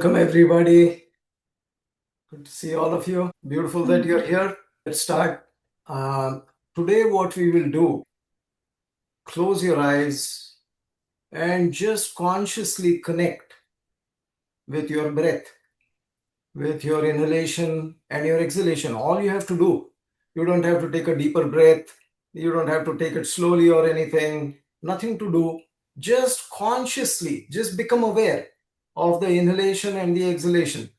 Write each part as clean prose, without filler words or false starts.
Welcome, everybody. Good to see all of you. Beautiful that you're here. Let's start. Today, what we will do, close your eyes and just consciously connect with your breath, with your inhalation and your exhalation. All you have to do, you don't have to take a deeper breath. You don't have to take it slowly or anything. Nothing to do. Just consciously, just become aware of the inhalation and the exhalation.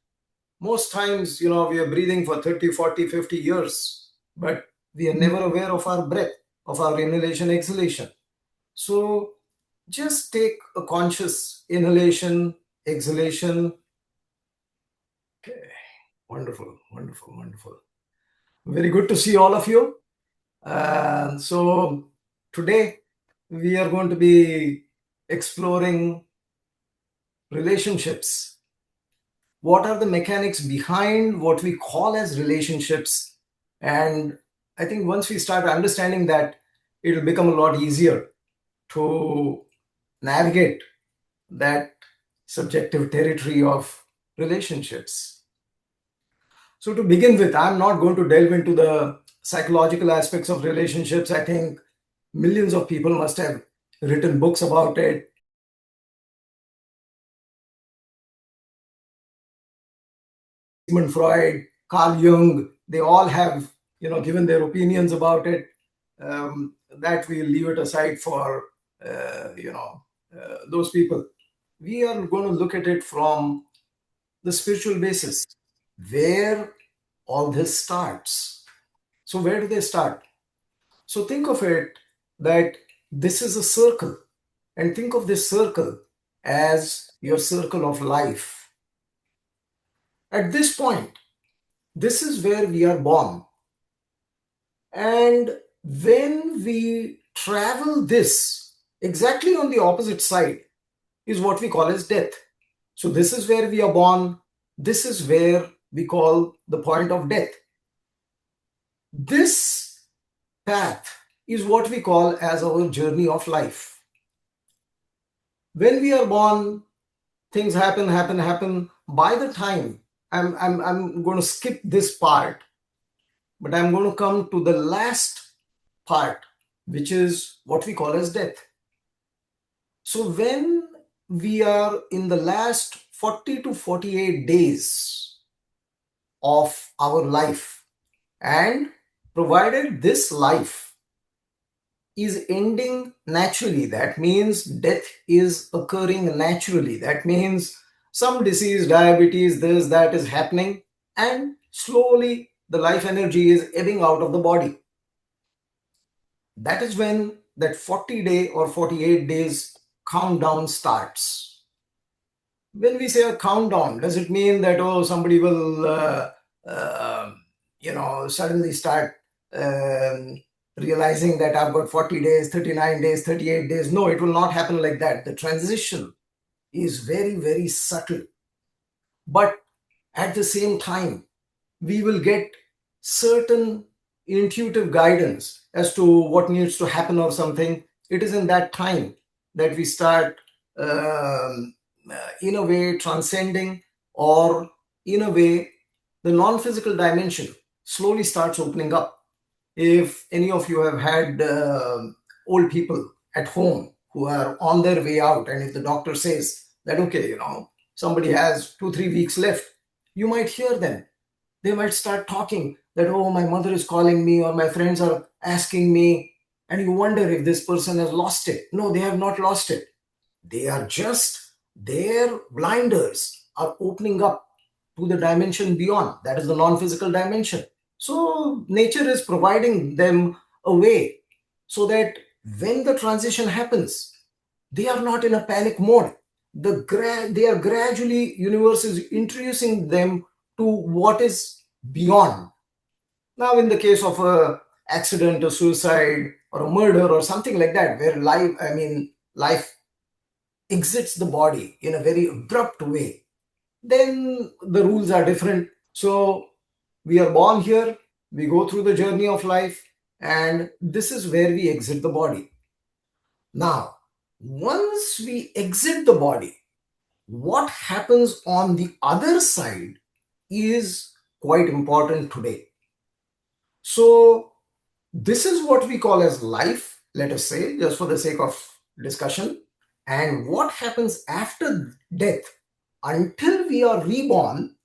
Most times, we are breathing for 30, 40, 50 years, but we are never aware of our breath, of our inhalation, exhalation. So just take a conscious inhalation, exhalation. Okay. Wonderful, wonderful, wonderful. Very good to see all of you. So today we are going to be exploring relationships. What are the mechanics behind what we call as relationships? And I think once we start understanding that, it'll become a lot easier to navigate that subjective territory of relationships. So to begin with, I'm not going to delve into the psychological aspects of relationships. I think millions of people must have written books about it. Sigmund Freud, Carl Jung, they all have, given their opinions about it. That we'll leave it aside for, those people. We are going to look at it from the spiritual basis, where all this starts. So where do they start? So think of it that this is a circle, and think of this circle as your circle of life. At this point, this is where we are born. And when we travel this, exactly on the opposite side is what we call as death. So this is where we are born. This is where we call the point of death. This path is what we call as our journey of life. When we are born, things happen. By the time, I'm going to skip this part, but I'm going to come to the last part, which is what we call as death. So when we are in the last 40 to 48 days of our life, and provided this life is ending naturally, that means death is occurring naturally. That means some disease, diabetes, this, that is happening, and slowly the life energy is ebbing out of the body. That is when that 40-day or 48 days countdown starts. When we say a countdown, does it mean that, somebody will, suddenly start realizing that I've got 40 days, 39 days, 38 days? No, it will not happen like that. The transition is very, very subtle. But at the same time, we will get certain intuitive guidance as to what needs to happen or something. It is in that time that we start, in a way, transcending, or in a way, the non-physical dimension slowly starts opening up. If any of you have had old people at home who are on their way out, and if the doctor says that, okay, somebody has 2-3 weeks left, you might hear them. They might start talking that, oh, my mother is calling me, or my friends are asking me, and you wonder if this person has lost it. No, they have not lost it. They are just, their blinders are opening up to the dimension beyond. That is the non-physical dimension. So nature is providing them a way so that when the transition happens, they are not in a panic mode. They are gradually, universe is introducing them to what is beyond. Now, in the case of a accident, a suicide, or a murder, or something like that, where life exits the body in a very abrupt way, then the rules are different. So we are born here, we go through the journey of life, and this is where we exit the body. Now, once we exit the body, what happens on the other side is quite important today. So, this is what we call as life, let us say, just for the sake of discussion. And what happens after death until we are reborn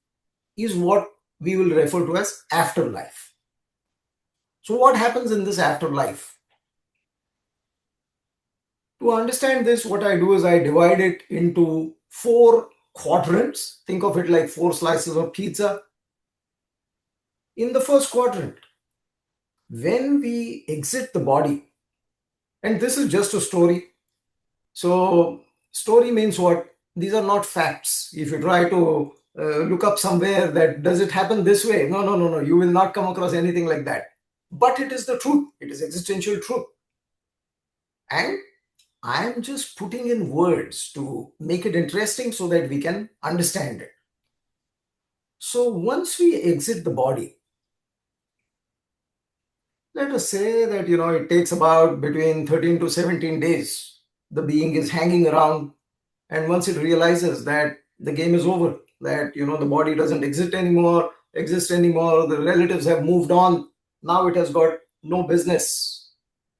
is what we will refer to as afterlife. So, what happens in this afterlife? To understand this, what I do is I divide it into four quadrants. Think of it like four slices of pizza. In the first quadrant, when we exit the body, and this is just a story. So, story means what? These are not facts. If you try to look up somewhere that does it happen this way? No, no, no, no. You will not come across anything like that. But it is the truth. It is existential truth. And I'm just putting in words to make it interesting so that we can understand it. So once we exit the body, let us say that it takes about between 13 to 17 days. The being is hanging around, and once it realizes that the game is over, that the body doesn't exist anymore, the relatives have moved on, now it has got no business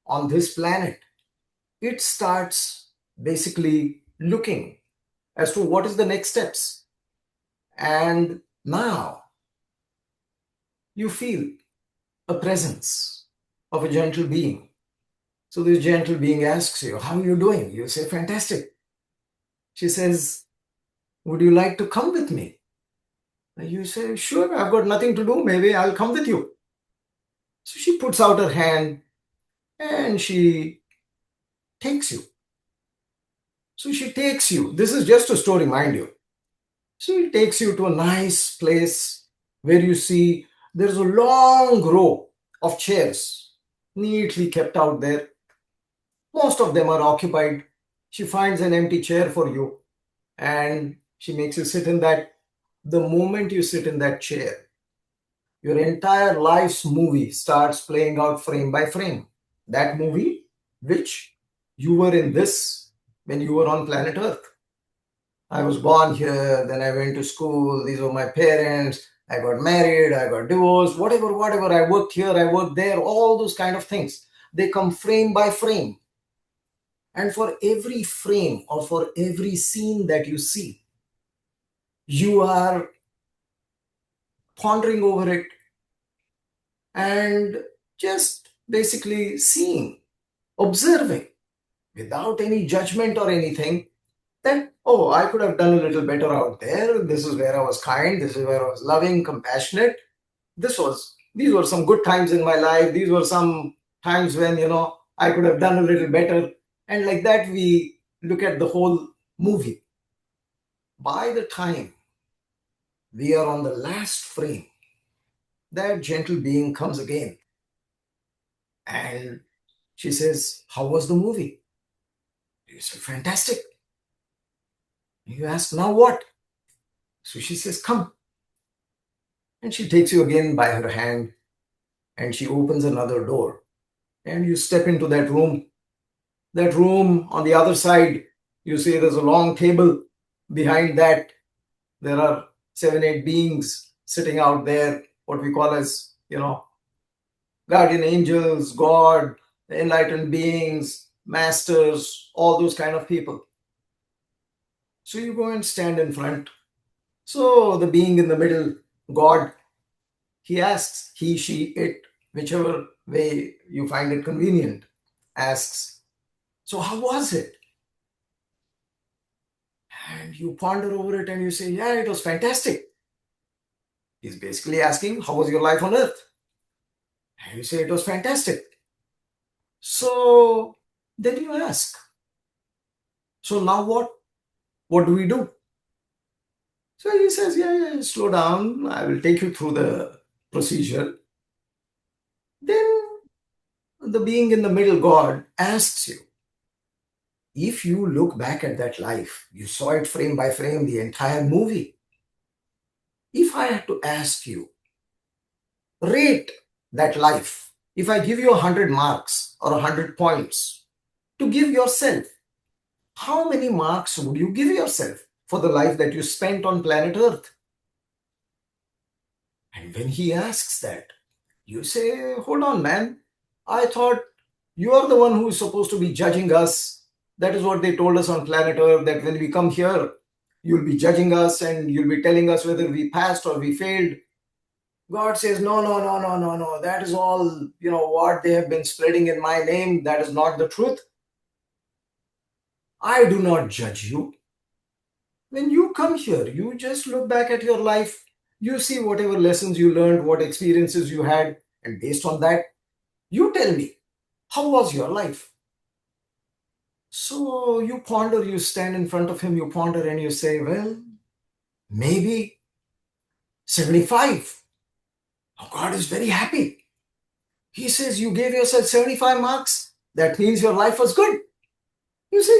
on this planet. It starts basically looking as to what is the next steps. And now you feel a presence of a gentle being. So this gentle being asks you, how are you doing? You say, fantastic. She says, would you like to come with me? And you say, sure, I've got nothing to do. Maybe I'll come with you. So she puts out her hand and she takes you. So she takes you. This is just a story, mind you. So it takes you to a nice place where you see there's a long row of chairs neatly kept out there. Most of them are occupied. She finds an empty chair for you and she makes you sit in that. The moment you sit in that chair, your entire life's movie starts playing out frame by frame. That movie, which you were in this when you were on planet Earth. I was born here, then I went to school, these were my parents, I got married, I got divorced, whatever, I worked here, I worked there, all those kind of things. They come frame by frame. And for every frame or for every scene that you see, you are pondering over it and just basically seeing, observing without any judgment or anything that, oh, I could have done a little better out there. This is where I was kind. This is where I was loving, compassionate. These were some good times in my life. These were some times when, I could have done a little better. And like that, we look at the whole movie. By the time we are on the last frame, that gentle being comes again. And she says, how was the movie? You say, fantastic. You ask, now what? So she says, come. And she takes you again by her hand and she opens another door. And you step into that room. That room on the other side, you see there's a long table. Behind that, there are 7, 8 beings sitting out there, what we call as, guardian angels, God, enlightened beings, masters, all those kind of people. So you go and stand in front. So the being in the middle, God, he asks, he, she, it, whichever way you find it convenient, asks, so how was it? And you ponder over it and you say, yeah, it was fantastic. He's basically asking, how was your life on earth? And you say, it was fantastic. So then you ask, so now what? What do we do? So he says, yeah, slow down. I will take you through the procedure. Then the being in the middle, God, asks you, if you look back at that life, you saw it frame by frame, the entire movie. If I had to ask you, rate that life, if I give you 100 marks or 100 points to give yourself, how many marks would you give yourself? for the life that you spent on planet Earth? And when he asks that, you say, hold on, man. I thought you are the one who is supposed to be judging us. That is what they told us on planet Earth, that when we come here, you'll be judging us and you'll be telling us whether we passed or we failed. God says, no, no, no, no, no, no. That is all, what they have been spreading in my name. That is not the truth. I do not judge you. When you come here, you just look back at your life. You see whatever lessons you learned, what experiences you had, and based on that, you tell me, how was your life? So you ponder, you stand in front of him, you ponder, and you say, well, maybe 75. Now God is very happy. He says, you gave yourself 75 marks. That means your life was good. You say,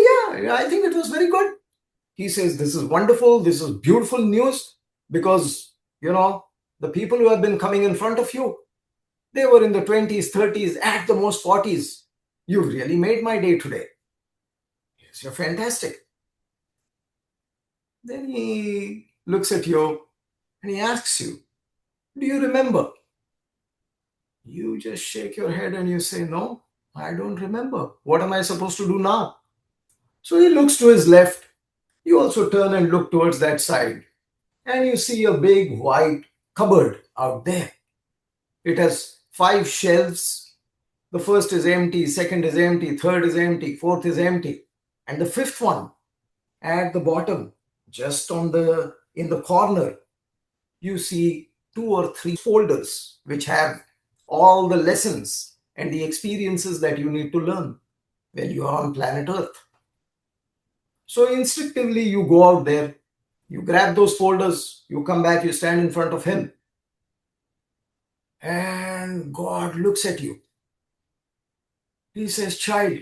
yeah, I think it was very good. He says, this is wonderful. This is beautiful news because, the people who have been coming in front of you, they were in the 20s, 30s, at the most 40s. You really made my day today. Yes, you're fantastic. Then he looks at you and he asks you, do you remember? You just shake your head and you say, no, I don't remember. What am I supposed to do now? So he looks to his left. You also turn and look towards that side. And you see a big white cupboard out there. It has 5 shelves. The first is empty, second is empty, third is empty, fourth is empty. And the fifth one at the bottom, just in the corner, you see 2 or 3 folders which have all the lessons and the experiences that you need to learn when you are on planet Earth. So instinctively you go out there, you grab those folders, you come back, you stand in front of him, and God looks at you. He says, child,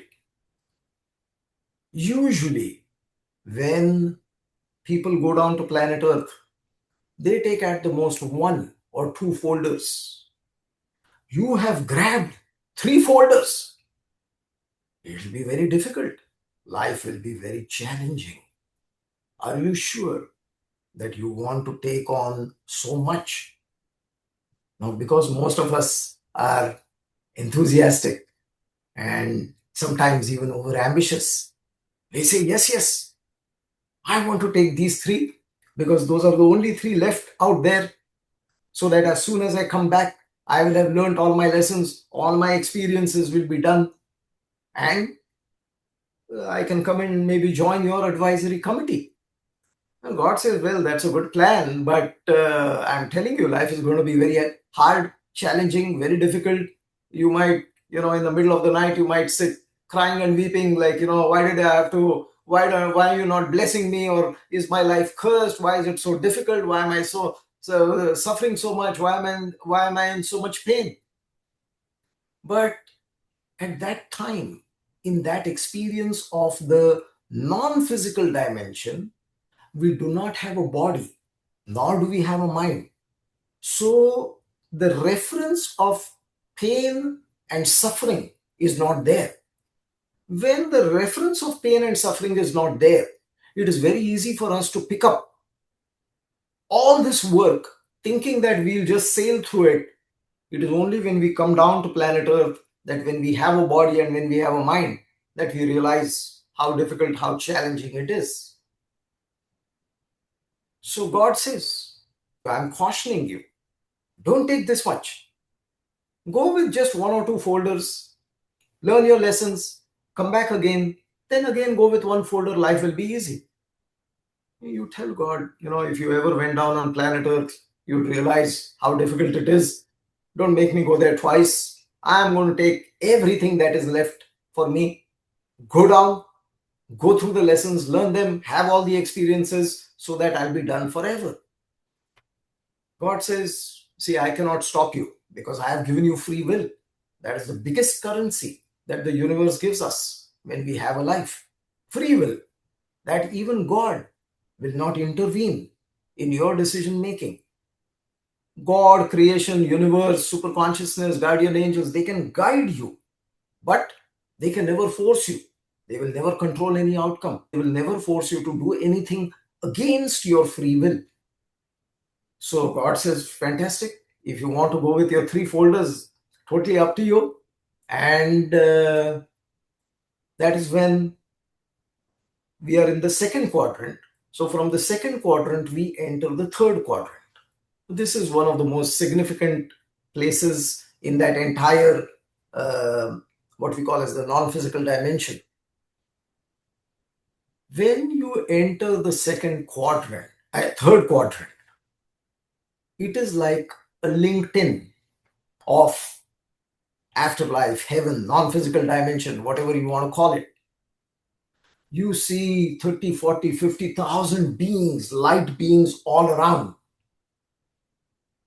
usually when people go down to planet Earth, they take at the most 1 or 2 folders. You have grabbed 3 folders. It will be very difficult. Life will be very challenging. Are you sure that you want to take on so much? Now, because most of us are enthusiastic and sometimes even over ambitious, they say, yes, yes, I want to take these 3 because those are the only 3 left out there, so that as soon as I come back, I will have learned all my lessons, all my experiences will be done, and I can come and maybe join your advisory committee. And God says, well, that's a good plan, but I'm telling you, life is going to be very hard, challenging, very difficult. You might, in the middle of the night, you might sit crying and weeping like, why did I have to, why are you not blessing me? Or is my life cursed? Why is it so difficult? Why am I so suffering so much? Why am I in so much pain? But at that time, in that experience of the non-physical dimension, we do not have a body, nor do we have a mind. So the reference of pain and suffering is not there. When the reference of pain and suffering is not there, it is very easy for us to pick up all this work thinking that we'll just sail through it. It is only when we come down to planet Earth, that when we have a body and when we have a mind, that we realize how difficult, how challenging it is. So God says, I'm cautioning you, don't take this much. Go with just 1 or 2 folders, learn your lessons, come back again, then again go with 1 folder, life will be easy. You tell God, if you ever went down on planet Earth, you'd realize how difficult it is. Don't make me go there twice. I'm going to take everything that is left for me. Go down, go through the lessons, learn them, have all the experiences so that I'll be done forever. God says, see, I cannot stop you because I have given you free will. That is the biggest currency that the universe gives us when we have a life. Free will, that even God will not intervene in your decision making. God, creation, universe, superconsciousness, guardian angels, they can guide you, but they can never force you. They will never control any outcome. They will never force you to do anything against your free will. So God says, fantastic. If you want to go with your three folders, totally up to you. And that is when we are in the second quadrant. So from the second quadrant, we enter the third quadrant. This is one of the most significant places in that entire, uh, what we call as the non-physical dimension. When you enter the third quadrant, it is like a LinkedIn of afterlife, heaven, non-physical dimension, whatever you want to call it. You see 30, 40, 50,000 beings, light beings all around.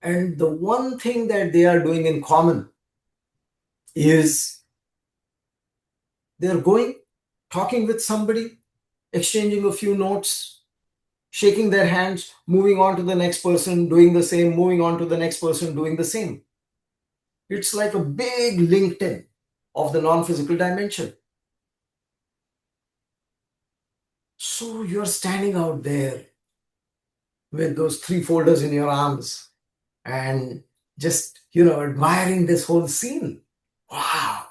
And the one thing that they are doing in common is they're going, talking with somebody, exchanging a few notes, shaking their hands, moving on to the next person, doing the same, moving on to the next person, doing the same. It's like a big LinkedIn of the non-physical dimension. So you're standing out there with those three folders in your arms and just, admiring this whole scene. Wow,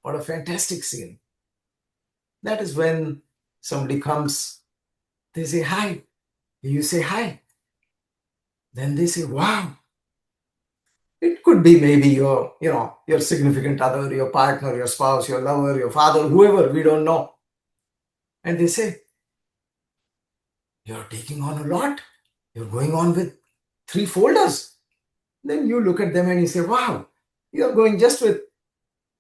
what a fantastic scene. That is when somebody comes, they say hi, you say hi. Then they say, wow. It could be maybe your significant other, your partner, your spouse, your lover, your father, whoever, we don't know. And they say, you're taking on a lot. You're going on with three folders. Then you look at them and you say, wow, you're going just with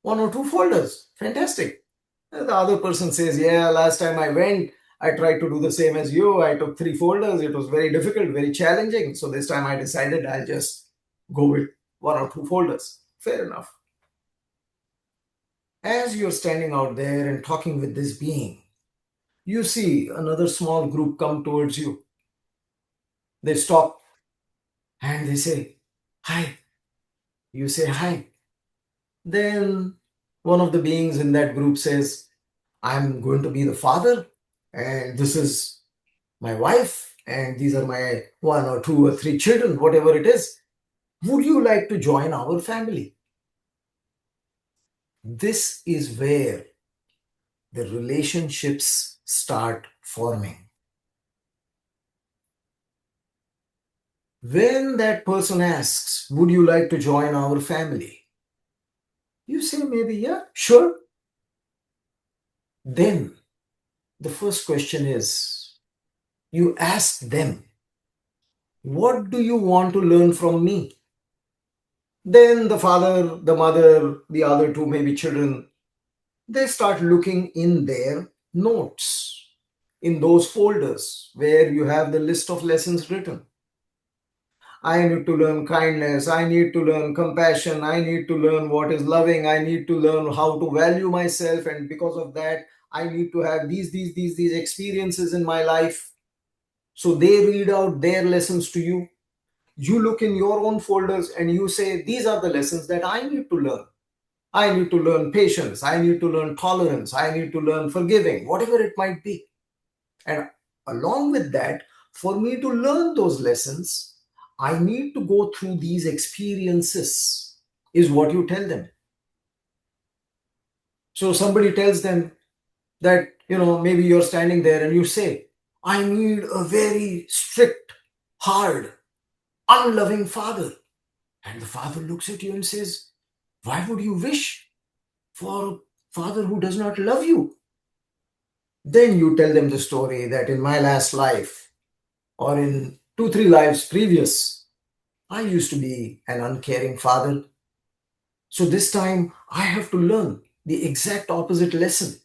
one or two folders. Fantastic. And the other person says, yeah, last time I went, I tried to do the same as you. I took three folders. It was very difficult, very challenging. So this time I decided I'll just go with one or two folders. Fair enough. As you're standing out there and talking with this being, you see another small group come towards you. They stop and they say, hi. You say hi. Then one of the beings in that group says, I'm going to be the father, and this is my wife, and these are my one or two or three children, whatever it is. Would you like to join our family? This is where the relationships start forming. When that person asks, would you like to join our family? You say maybe, yeah, sure. Then the first question is, you ask them, what do you want to learn from me? Then the father, the mother, the other two maybe children, they start looking in their notes, in those folders where you have the list of lessons written. I need to learn kindness. I need to learn compassion. I need to learn what is loving. I need to learn how to value myself. And because of that, I need to have these experiences in my life. So they read out their lessons to you. You look in your own folders and you say, these are the lessons that I need to learn. I need to learn patience. I need to learn tolerance. I need to learn forgiving, whatever it might be. And along with that, for me to learn those lessons, I need to go through these experiences, is what you tell them. So somebody tells them that, maybe you're standing there and you say, I need a very strict, hard, unloving father. And the father looks at you and says, why would you wish for a father who does not love you? Then you tell them the story that in my last life, or in 2, 3 lives previous, I used to be an uncaring father. So this time I have to learn the exact opposite lesson.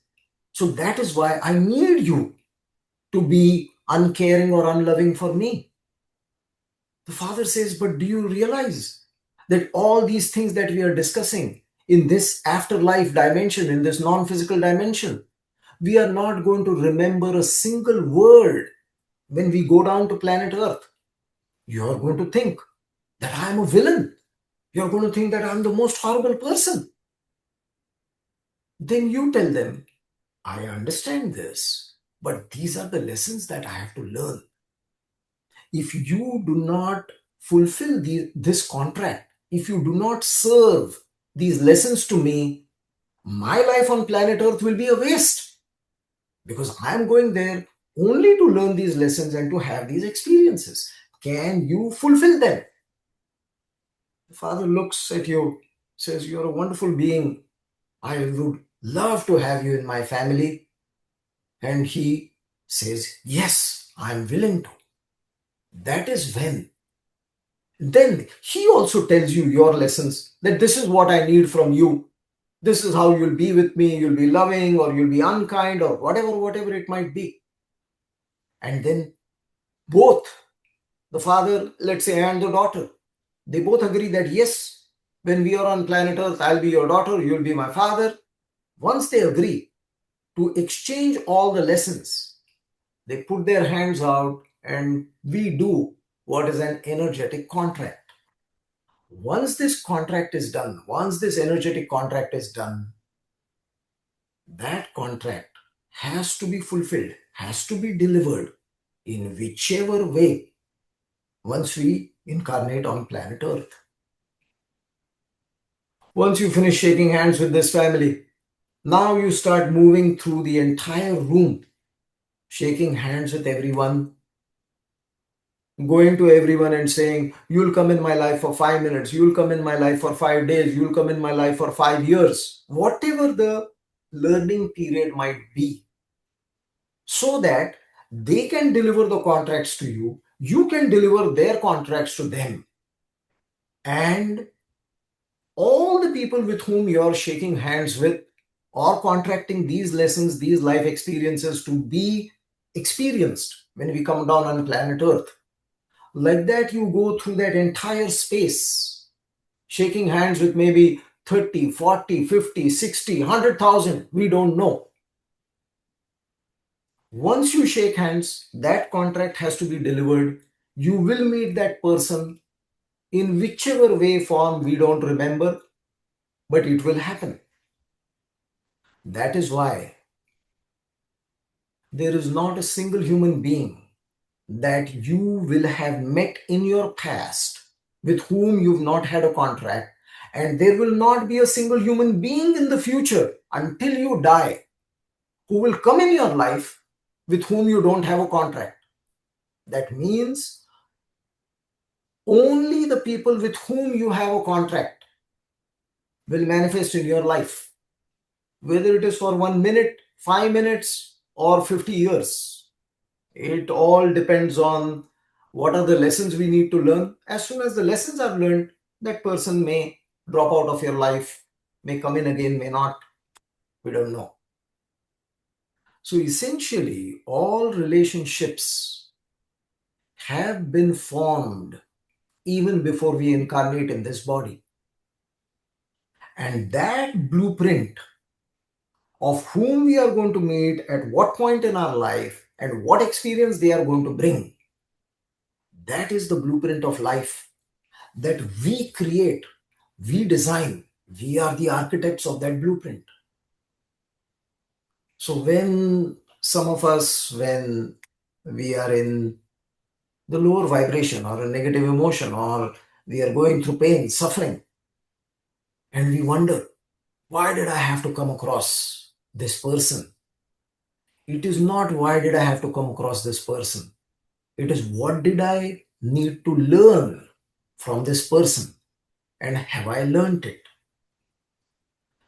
So that is why I need you to be uncaring or unloving for me. The father says, but do you realize that all these things that we are discussing in this afterlife dimension, in this non-physical dimension, we are not going to remember a single word when we go down to planet Earth. You are going to think that I am a villain. You are going to think that I am the most horrible person. Then you tell them, I understand this, but these are the lessons that I have to learn. if you do not fulfill this contract, if you do not serve these lessons to me, my life on planet Earth will be a waste, because I'm going there only to learn these lessons and to have these experiences. Can you fulfill them? The father looks at you, says, "You're a wonderful being. I would love to have you in my family." And he says, "Yes, I'm willing to." That is when then he also tells you your lessons, that this is what I need from you. This is how you'll be with me. You'll be loving, or you'll be unkind, or whatever it might be. And then both the father, let's say, and the daughter, they both agree that yes, when we are on planet Earth, I'll be your daughter, you'll be my father. Once they agree to exchange all the lessons, they put their hands out and we do what is an energetic contract. Once this contract is done, once this energetic contract is done, that contract has to be fulfilled, has to be delivered in whichever way once we incarnate on planet Earth. Once you finish shaking hands with this family, now you start moving through the entire room, shaking hands with everyone, going to everyone and saying, "You'll come in my life for 5 minutes, you'll come in my life for 5 days, you'll come in my life for 5 years," whatever the learning period might be, so that they can deliver the contracts to you, you can deliver their contracts to them. And all the people with whom you're shaking hands with or contracting these lessons, these life experiences to be experienced when we come down on planet Earth. Like that, you go through that entire space, shaking hands with maybe 30, 40, 50, 60, 100,000, we don't know. Once you shake hands, that contract has to be delivered. You will meet that person in whichever way, form, we don't remember, but it will happen. That is why there is not a single human being that you will have met in your past with whom you've not had a contract, and there will not be a single human being in the future until you die who will come in your life with whom you don't have a contract. That means only the people with whom you have a contract will manifest in your life, whether it is for 1 minute, 5 minutes, or 50 years. It all depends on what are the lessons we need to learn. As soon as the lessons are learned, that person may drop out of your life, may come in again, may not. We don't know. So essentially, all relationships have been formed even before we incarnate in this body. And that blueprint of whom we are going to meet at what point in our life and what experience they are going to bring, that is the blueprint of life that we create, we design. We are the architects of that blueprint. So when some of us, when we are in the lower vibration or a negative emotion, or we are going through pain, suffering, and we wonder, why did I have to come across this person? It is not why did I have to come across this person. It is what did I need to learn from this person, and have I learned it?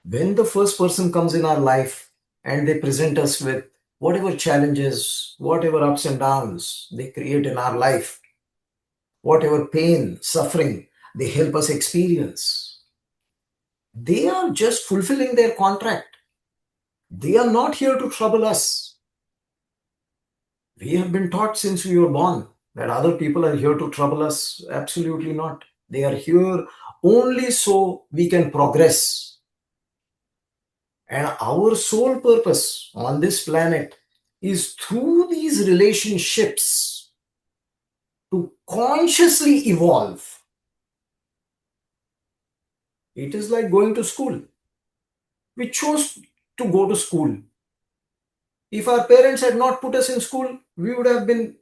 When the first person comes in our life and they present us with whatever challenges, whatever ups and downs they create in our life, whatever pain, suffering they help us experience, they are just fulfilling their contract. They are not here to trouble us. We have been taught since we were born that other people are here to trouble us. Absolutely not. They are here only so we can progress. And our sole purpose on this planet is through these relationships to consciously evolve. It is like going to school. We chose to go to school. If our parents had not put us in school, we would have been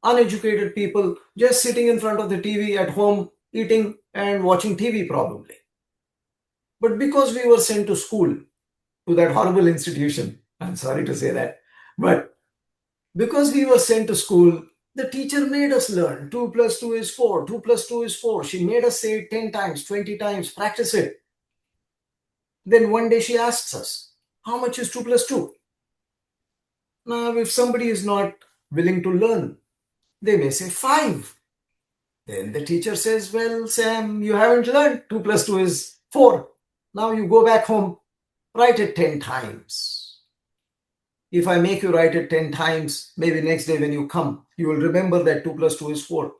Uneducated people just sitting in front of the TV at home, eating and watching TV probably. But because we were sent to school, to that horrible institution, I'm sorry to say that, but because we were sent to school, the teacher made us learn 2 plus 2 is 4, 2 plus 2 is 4. She made us say it 10 times, 20 times, practice it. Then one day she asks us, how much is 2 plus 2? Now, if somebody is not willing to learn, they may say 5. Then the teacher says, well, Sam, you haven't learned 2 plus 2 is 4. Now you go back home, write it 10 times. If I make you write it 10 times, maybe next day when you come, you will remember that 2 plus 2 is 4.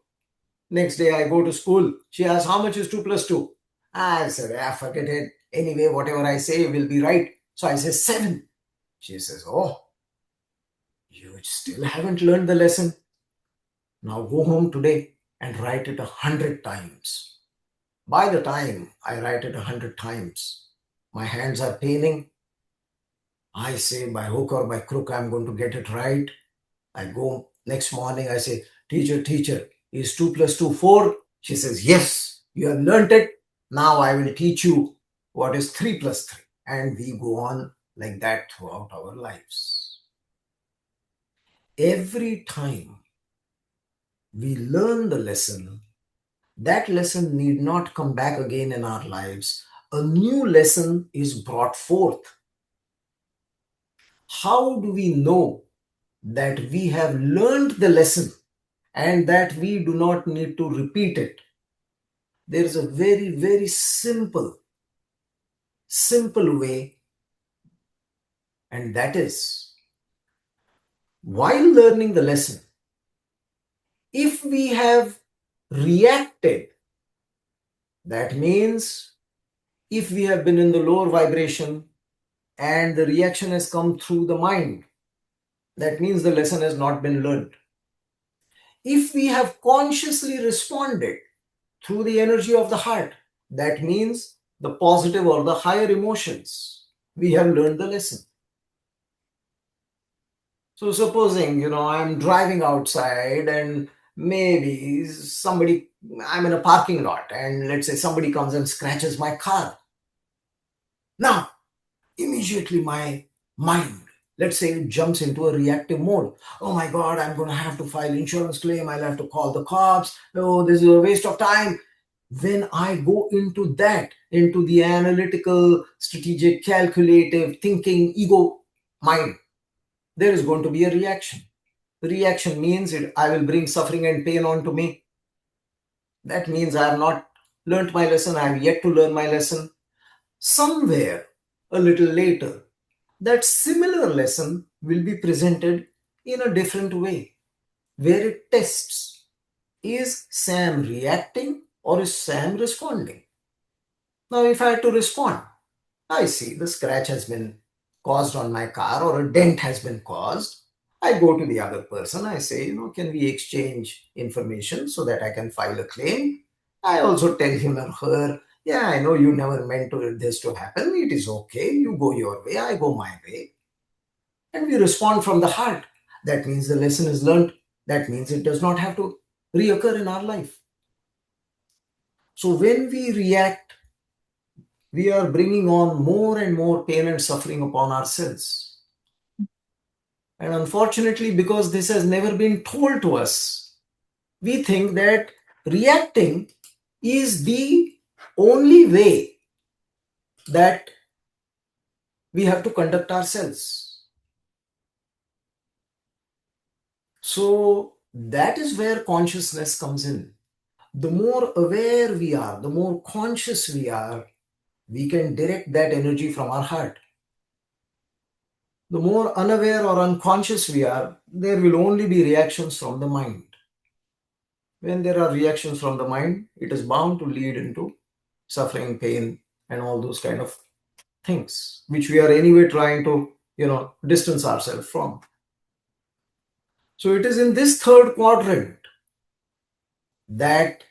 Next day I go to school. She asks, how much is 2 plus 2? I said, forget it. Anyway, whatever I say will be right. So I say 7. She says, oh, you still haven't learned the lesson. Now go home today and write it 100 times. By the time I write it 100 times, my hands are paining. I say by hook or by crook, I'm going to get it right. I go next morning, I say, teacher, is 2 plus 2 4? She says, yes, you have learnt it. Now I will teach you what is 3 plus 3. And we go on like that throughout our lives. Every time we learn the lesson, that lesson need not come back again in our lives. A new lesson is brought forth. How do we know that we have learned the lesson and that we do not need to repeat it? There is a very, very simple way, and that is, while learning the lesson, if we have reacted, that means if we have been in the lower vibration and the reaction has come through the mind, that means the lesson has not been learned. If we have consciously responded through the energy of the heart, that means the positive or the higher emotions, we have learned the lesson. So supposing, I'm driving outside and maybe I'm in a parking lot and let's say somebody comes and scratches my car. Now, immediately my mind, let's say, it jumps into a reactive mode. Oh my God, I'm going to have to file insurance claim. I'll have to call the cops. Oh, this is a waste of time. When I go into the analytical, strategic, calculative, thinking, ego mind, there is going to be a reaction. The reaction means I will bring suffering and pain onto me. That means I have not learnt my lesson. I have yet to learn my lesson. Somewhere a little later, that similar lesson will be presented in a different way, where it tests, is Sam reacting or is Sam responding? Now, if I had to respond, I see the scratch has been caused on my car or a dent has been caused. I go to the other person. I say, can we exchange information so that I can file a claim? I also tell him or her, yeah, I know you never meant this to happen. It is okay. You go your way. I go my way. And we respond from the heart. That means the lesson is learned. That means it does not have to reoccur in our life. So when we react, we are bringing on more and more pain and suffering upon ourselves. And unfortunately, because this has never been told to us, we think that reacting is the only way that we have to conduct ourselves. So that is where consciousness comes in. The more aware we are, the more conscious we are, we can direct that energy from our heart. The more unaware or unconscious we are, there will only be reactions from the mind. When there are reactions from the mind, it is bound to lead into suffering, pain, and all those kind of things, which we are anyway trying to, distance ourselves from. So it is in this third quadrant that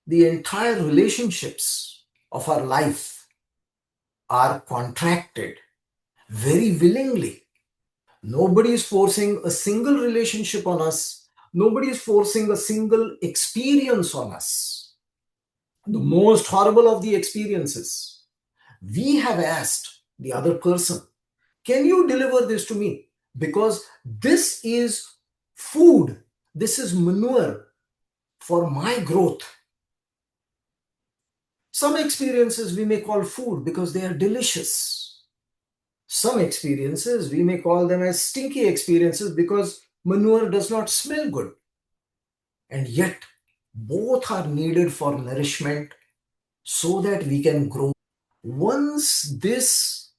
the entire relationships of our life are contracted very willingly. Nobody is forcing a single relationship on us. Nobody is forcing a single experience on us. The most horrible of the experiences, we have asked the other person, can you deliver this to me? Because this is food, this is manure for my growth. Some experiences we may call food because they are delicious. Some experiences we may call them as stinky experiences because manure does not smell good. And yet, both are needed for nourishment so that we can grow. Once this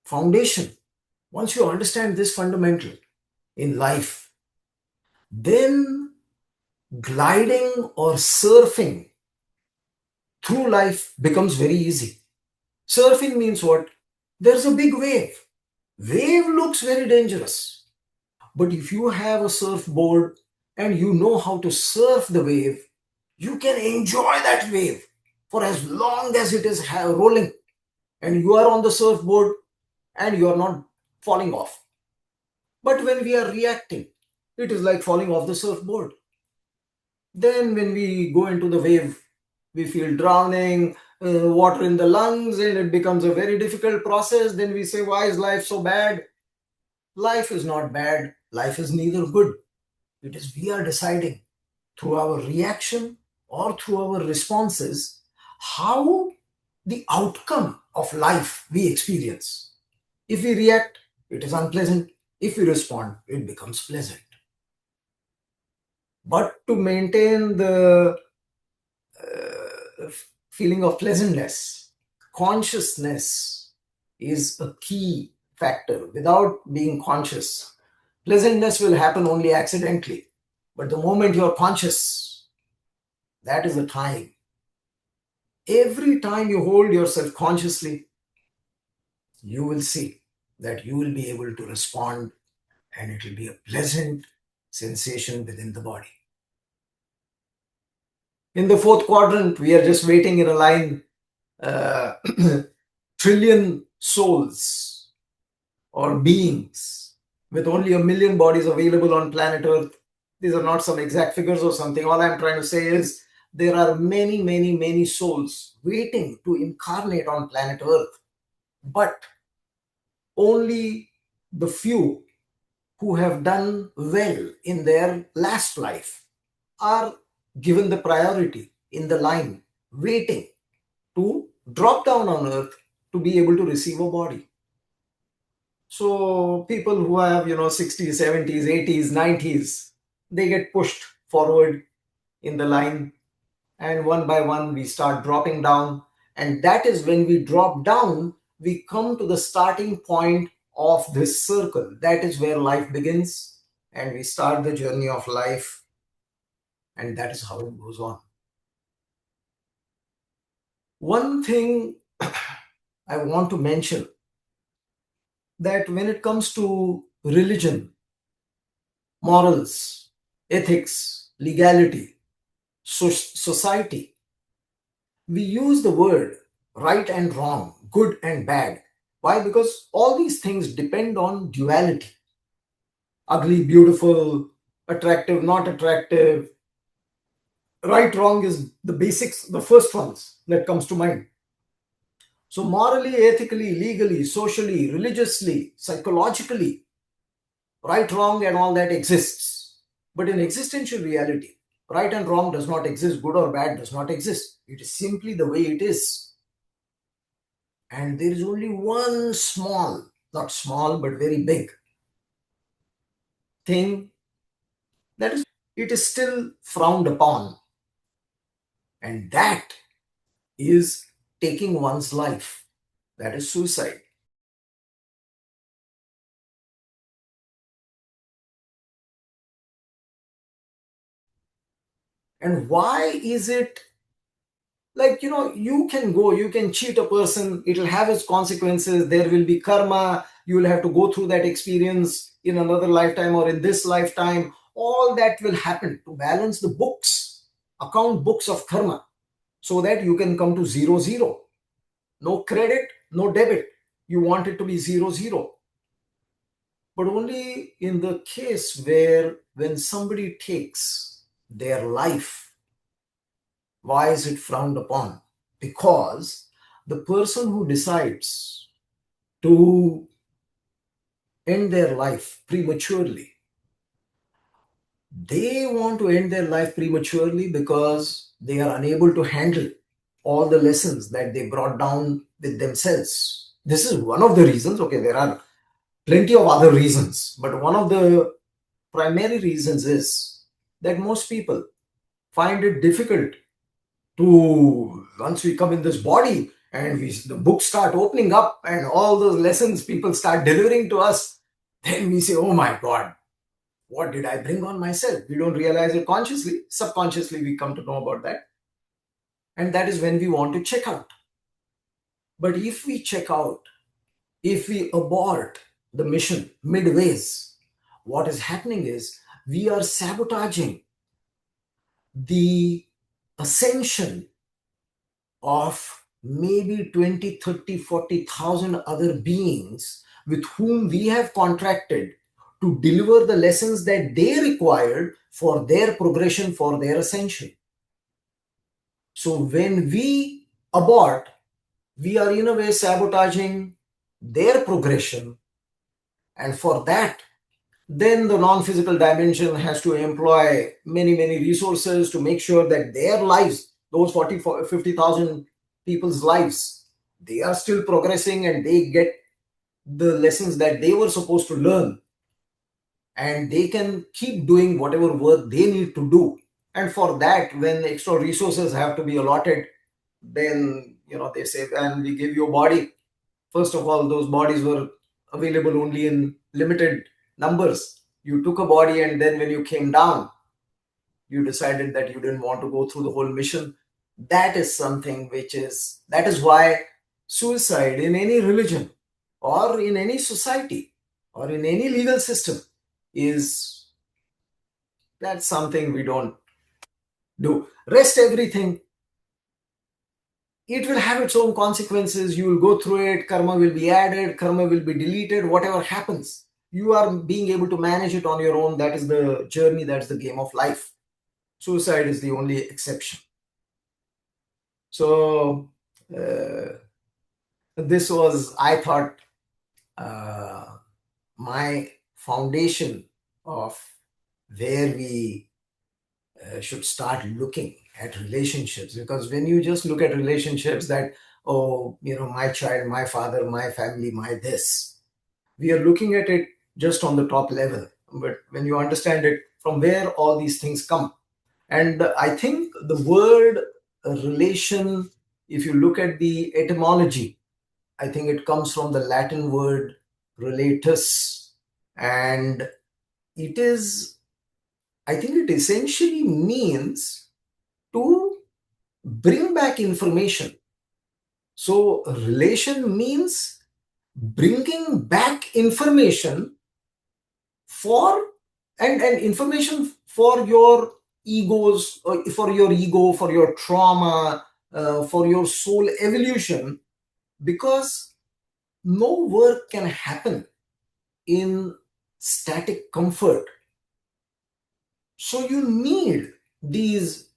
foundation, once you understand this fundamental in life, then gliding or surfing through life becomes very easy. Surfing means what? There's a big wave. Wave looks very dangerous. But if you have a surfboard and you know how to surf the wave, you can enjoy that wave for as long as it is rolling and you are on the surfboard and you are not falling off. But when we are reacting, it is like falling off the surfboard. Then when we go into the wave, we feel drowning, water in the lungs, and it becomes a very difficult process. Then we say, why is life so bad? Life is not bad. Life is neither good. It is we are deciding through our reaction or through our responses how the outcome of life we experience. If we react, it is unpleasant. If we respond, it becomes pleasant. But to maintain the feeling of pleasantness, consciousness is a key factor. Without being conscious, pleasantness will happen only accidentally. But the moment you're conscious, that is the time. Every time you hold yourself consciously, you will see that you will be able to respond and it will be a pleasant sensation within the body. In the fourth quadrant, we are just waiting in a line, uh, trillion souls or beings with only 1 million bodies available on planet Earth. These are not some exact figures or something. All I'm trying to say is there are many, many, many souls waiting to incarnate on planet Earth. But only the few who have done well in their last life are given the priority in the line, waiting to drop down on earth to be able to receive a body. So people who have 60s, 70s, 80s, 90s, they get pushed forward in the line, and one by one we start dropping down, and that is when we drop down, we come to the starting point of this circle. That is where life begins, and we start the journey of life, and that is how it goes on. One thing I want to mention, that when it comes to religion, morals, ethics, legality, society, we use the word right and wrong, good and bad. Why? Because all these things depend on duality. Ugly, beautiful, attractive, not attractive. Right, wrong is the basics, the first ones that comes to mind. So morally, ethically, legally, socially, religiously, psychologically, right, wrong, and all that exists. But in existential reality, right and wrong does not exist, good or bad does not exist. It is simply the way it is. And there is only one small, not small, but very big thing, that is, it is still frowned upon. And that is taking one's life. That is suicide. And why is it like, you can go, you can cheat a person, it'll have its consequences, there will be karma, you will have to go through that experience in another lifetime or in this lifetime. All that will happen to balance the books, account books of karma, so that you can come to 0, 0. No credit, no debit. You want it to be 0, 0. But only in the case where when somebody takes their life, why is it frowned upon? Because the person who decides to end their life prematurely, they want to end their life prematurely because they are unable to handle all the lessons that they brought down with themselves. This is one of the reasons. Okay, there are plenty of other reasons, but one of the primary reasons is that most people find it difficult to, once we come in this body and the books start opening up and all those lessons people start delivering to us, then we say, oh my God, what did I bring on myself? We don't realize it consciously. Subconsciously, we come to know about that. And that is when we want to check out. But if we check out, if we abort the mission midways, what is happening is we are sabotaging the ascension of maybe 20, 30, 40,000 other beings with whom we have contracted to deliver the lessons that they required for their progression, for their ascension. So when we abort, we are in a way sabotaging their progression. And for that, then the non-physical dimension has to employ many, many resources to make sure that their lives, those 40, 50,000 people's lives, they are still progressing and they get the lessons that they were supposed to learn. And they can keep doing whatever work they need to do. And for that, when extra resources have to be allotted, then, they say, and we give you a body. First of all, those bodies were available only in limited numbers. You took a body, and then when you came down, you decided that you didn't want to go through the whole mission. That is something that is why suicide in any religion or in any society or in any legal system is, that's something we don't do. Rest everything, it will have its own consequences. You will go through it. Karma will be added. Karma will be deleted. Whatever happens, you are being able to manage it on your own. That is the journey. That's the game of life. Suicide is the only exception. So this was, I thought, my foundation of where we should start looking at relationships. Because when you just look at relationships that, oh, my child, my father, my family, my this, we are looking at it just on the top level. But when you understand it, from where all these things come, and I think the word relation, if you look at the etymology, I think it comes from the Latin word relatus. And it is, I think it essentially means to bring back information. So relation means bringing back information for, and information for your egos, for your ego, for your trauma, for your soul evolution, because no work can happen in static comfort. So you need these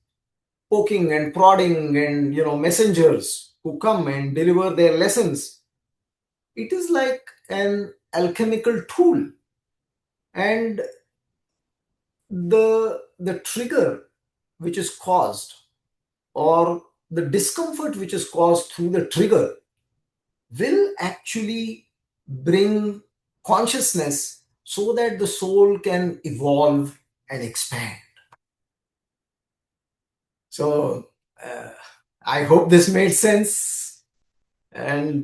poking and prodding and messengers who come and deliver their lessons. It is like an alchemical tool. And the trigger which is caused, or the discomfort which is caused through the trigger, will actually bring consciousness so that the soul can evolve and expand. So I hope this made sense. And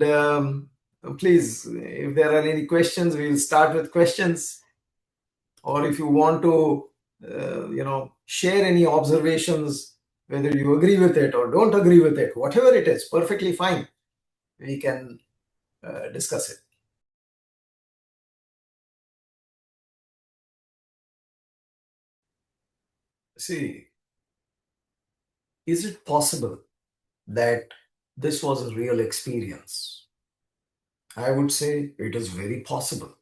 please, if there are any questions, we'll start with questions. Or if you want to, share any observations, whether you agree with it or don't agree with it, whatever it is, perfectly fine. We can discuss it. See, is it possible that this was a real experience? I would say it is very possible,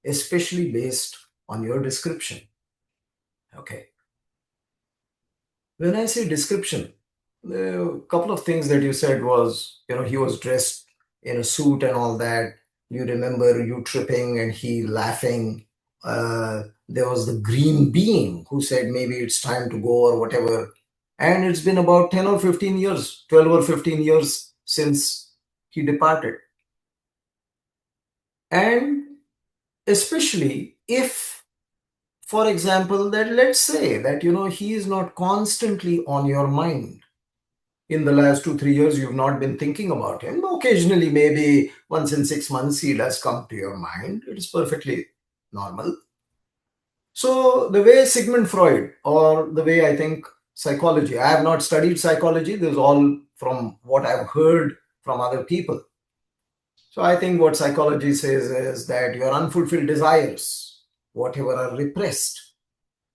especially based on your description. Okay. When I say description, the couple of things that you said was, he was dressed in a suit and all that. You remember you tripping and he laughing. There was the green being who said maybe it's time to go or whatever. And it's been about 10 or 15 years, 12 or 15 years since he departed. And especially if, for example, that let's say that, he is not constantly on your mind. In the last 2 3 years you've not been thinking about him. Occasionally, maybe once in 6 months, he does come to your mind. It is perfectly normal. So the way Sigmund Freud, or the way I think psychology, I have not studied psychology, this is all from what I've heard from other people. So I think what psychology says is that your unfulfilled desires, whatever are repressed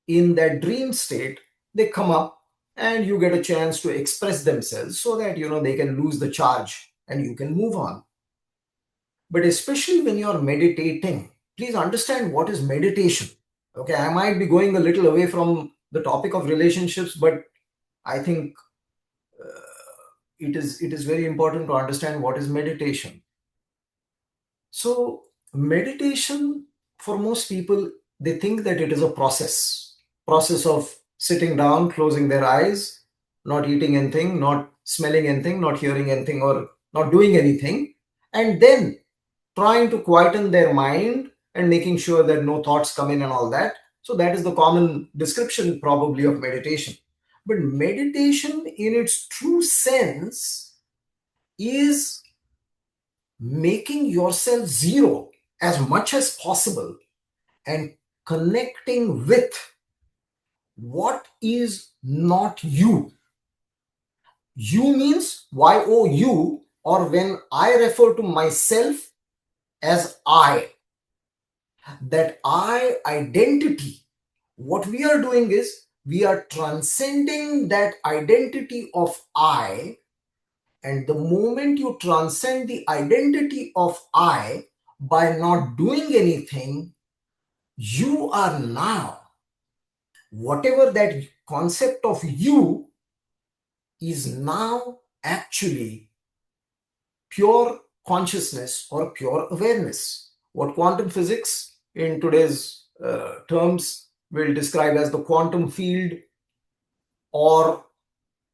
in that dream state, they come up and you get a chance to express themselves so that they can lose the charge and you can move on. But especially when you're meditating, please understand what is meditation. Okay, I might be going a little away from the topic of relationships, but I think it is very important to understand what is meditation. So meditation, for most people, they think that it is a process of sitting down, closing their eyes, not eating anything, not smelling anything, not hearing anything, or not doing anything, and then trying to quieten their mind and making sure that no thoughts come in and all that. So that is the common description probably of meditation. But meditation in its true sense is making yourself zero as much as possible and connecting with what is not you. You means YOU, or when I refer to myself as I, that I identity, what we are doing is we are transcending that identity of I. And the moment you transcend the identity of I by not doing anything, you are now, whatever that concept of you is now actually pure consciousness or pure awareness. What quantum physics in today's terms will describe as the quantum field, or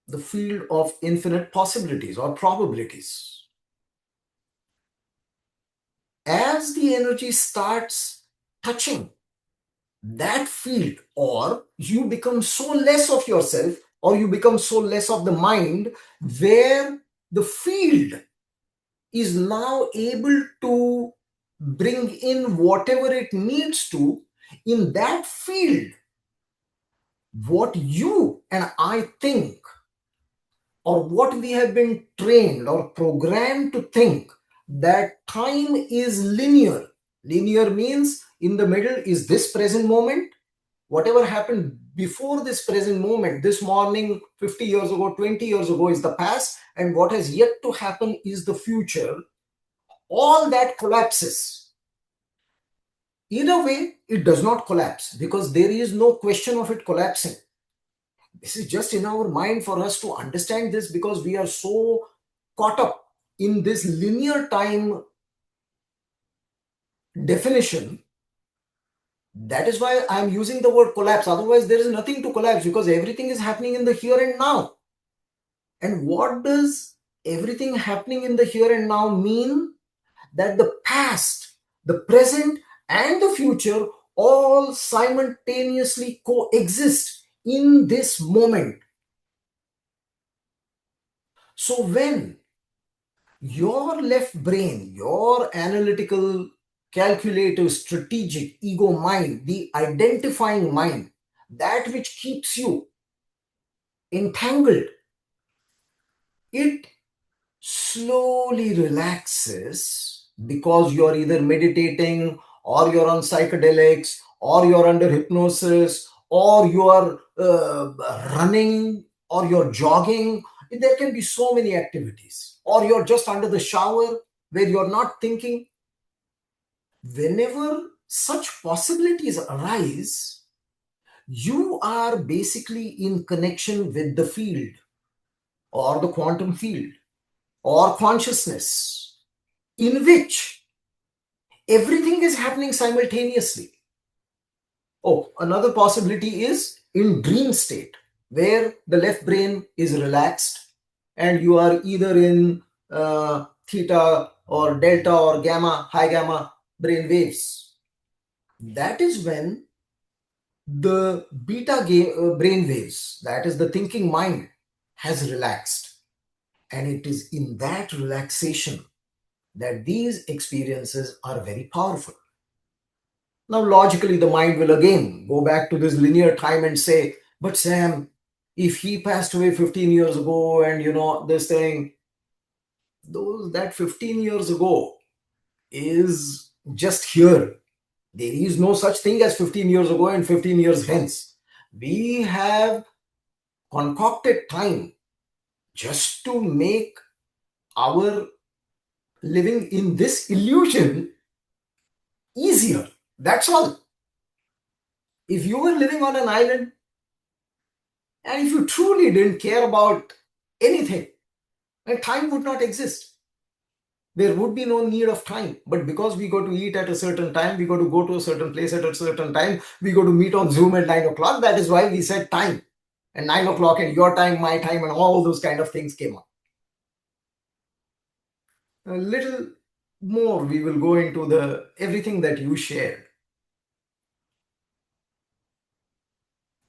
the field of infinite possibilities or probabilities. As the energy starts touching that field, or you become so less of yourself, or you become so less of the mind, where the field is now able to bring in whatever it needs to, in that field, what you and I think, or what we have been trained or programmed to think, that time is linear. Linear means in the middle is this present moment. Whatever happened before this present moment, this morning, 50 years ago, 20 years ago, is the past, and what has yet to happen is the future. All that collapses. In a way, it does not collapse because there is no question of it collapsing. This is just in our mind for us to understand this, because we are so caught up in this linear time definition. That is why I am using the word collapse. Otherwise, there is nothing to collapse, because everything is happening in the here and now. And what does everything happening in the here and now mean? That the past, the present, and the future all simultaneously coexist in this moment. So when your left brain, your analytical, calculative, strategic ego mind, the identifying mind, that which keeps you entangled, it slowly relaxes, because you're either meditating, or you're on psychedelics, or you're under hypnosis, or you're running, or you're jogging. There can be so many activities, or you're just under the shower where you're not thinking. Whenever such possibilities arise, You are basically in connection with the field or the quantum field or consciousness, in which everything is happening simultaneously. Oh, another possibility is in dream state, where the left brain is relaxed and you are either in theta or delta or gamma, high gamma brain waves. That is when the brain waves, that is the thinking mind, has relaxed. And it is in that relaxation that these experiences are very powerful. Now, logically, the mind will again go back to this linear time and say, but Sam, if he passed away 15 years ago and this thing, that 15 years ago is just here. There is no such thing as 15 years ago and 15 years hence. We have concocted time just to make our living in this illusion easier. That's all. If you were living on an island and if you truly didn't care about anything, then time would not exist. There would be no need of time. But because we go to eat at a certain time, we got to go to a certain place at a certain time, we go to meet on Zoom at 9 o'clock, that is why we said time. And 9 o'clock and your time, my time, and all those kind of things came up. A little more, we will go into the everything that you shared.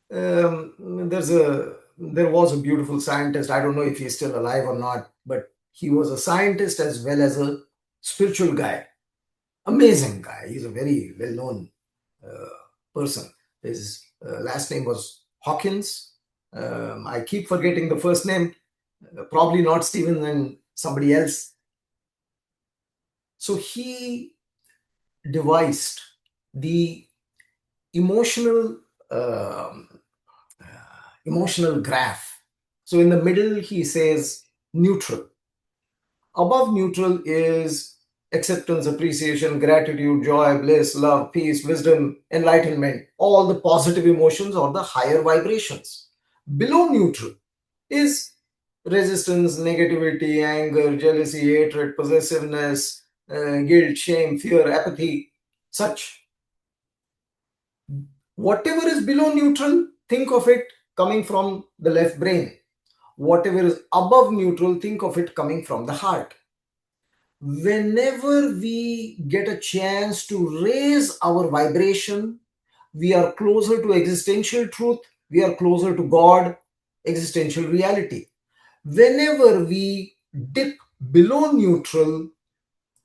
There was a beautiful scientist. I don't know if he's still alive or not, but he was a scientist as well as a spiritual guy. Amazing guy. He's a very well-known person. His last name was Hawkins. I keep forgetting the first name. Probably not Stephen and somebody else. So he devised the emotional graph. So in the middle, he says neutral. Above neutral is acceptance, appreciation, gratitude, joy, bliss, love, peace, wisdom, enlightenment, all the positive emotions or the higher vibrations. Below neutral is resistance, negativity, anger, jealousy, hatred, possessiveness, guilt, shame, fear, apathy, such. Whatever is below neutral, think of it coming from the left brain. Whatever is above neutral, think of it coming from the heart. Whenever we get a chance to raise our vibration, we are closer to existential truth, we are closer to God, existential reality. Whenever we dip below neutral,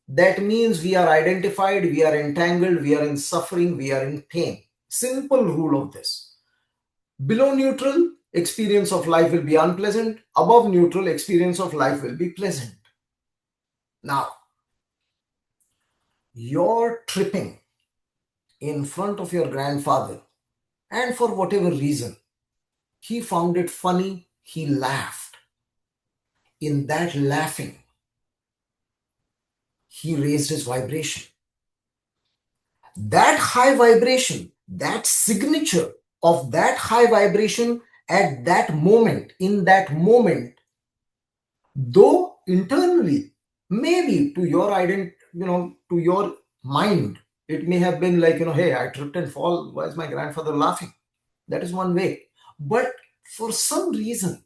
that means we are identified, we are entangled, we are in suffering, we are in pain. Simple rule of this. Below neutral, experience of life will be unpleasant. Above neutral, experience of life will be pleasant. Now, you're tripping in front of your grandfather, and for whatever reason, he found it funny, he laughed. In that laughing, he raised his vibration. That high vibration, that signature of that high vibration at that moment, in that moment, though internally, maybe to your to your mind, it may have been like, hey, I tripped and fall. Why is my grandfather laughing? That is one way. But for some reason,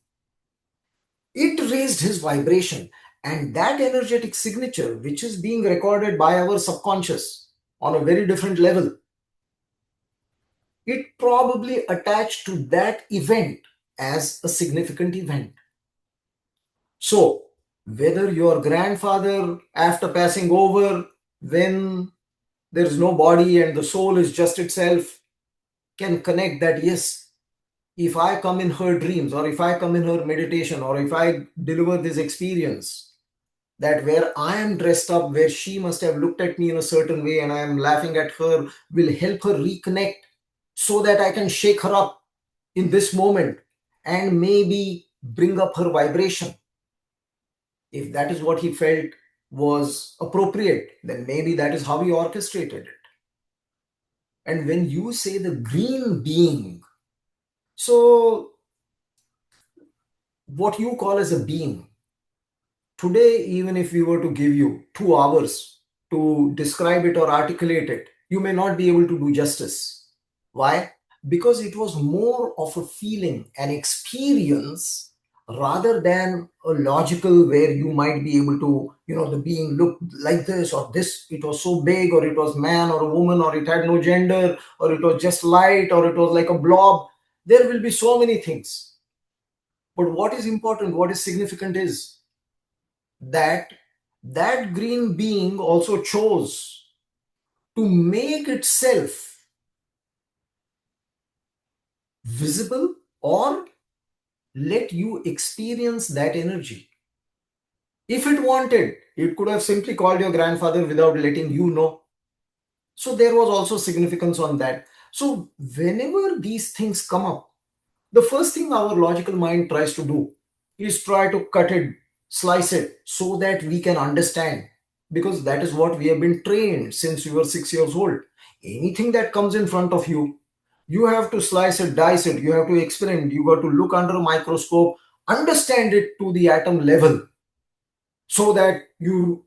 it raised his vibration. And that energetic signature, which is being recorded by our subconscious on a very different level, it probably attached to that event as a significant event. So, whether your grandfather, after passing over, when there is no body and the soul is just itself, can connect that, yes, if I come in her dreams, or if I come in her meditation, or if I deliver this experience, that where I am dressed up, where she must have looked at me in a certain way and I am laughing at her, will help her reconnect so that I can shake her up in this moment and maybe bring up her vibration. If that is what he felt was appropriate, then maybe that is how he orchestrated it. And when you say the green being, So, what you call as a being, today, even if we were to give you 2 hours to describe it or articulate it, you may not be able to do justice. Why? Because it was more of a feeling, an experience, rather than a logical where you might be able to, the being looked like this or this, it was so big, or it was man or a woman, or it had no gender, or it was just light, or it was like a blob. There will be so many things. But what is important, what is significant is that that green being also chose to make itself visible or let you experience that energy. If it wanted, it could have simply called your grandfather without letting you know. So there was also significance on that. So whenever these things come up, the first thing our logical mind tries to do is try to cut it, slice it, so that we can understand, because that is what we have been trained since we were 6 years old. Anything that comes in front of you, you have to slice it, dice it, you have to experiment, you got to look under a microscope, understand it to the atom level, so that you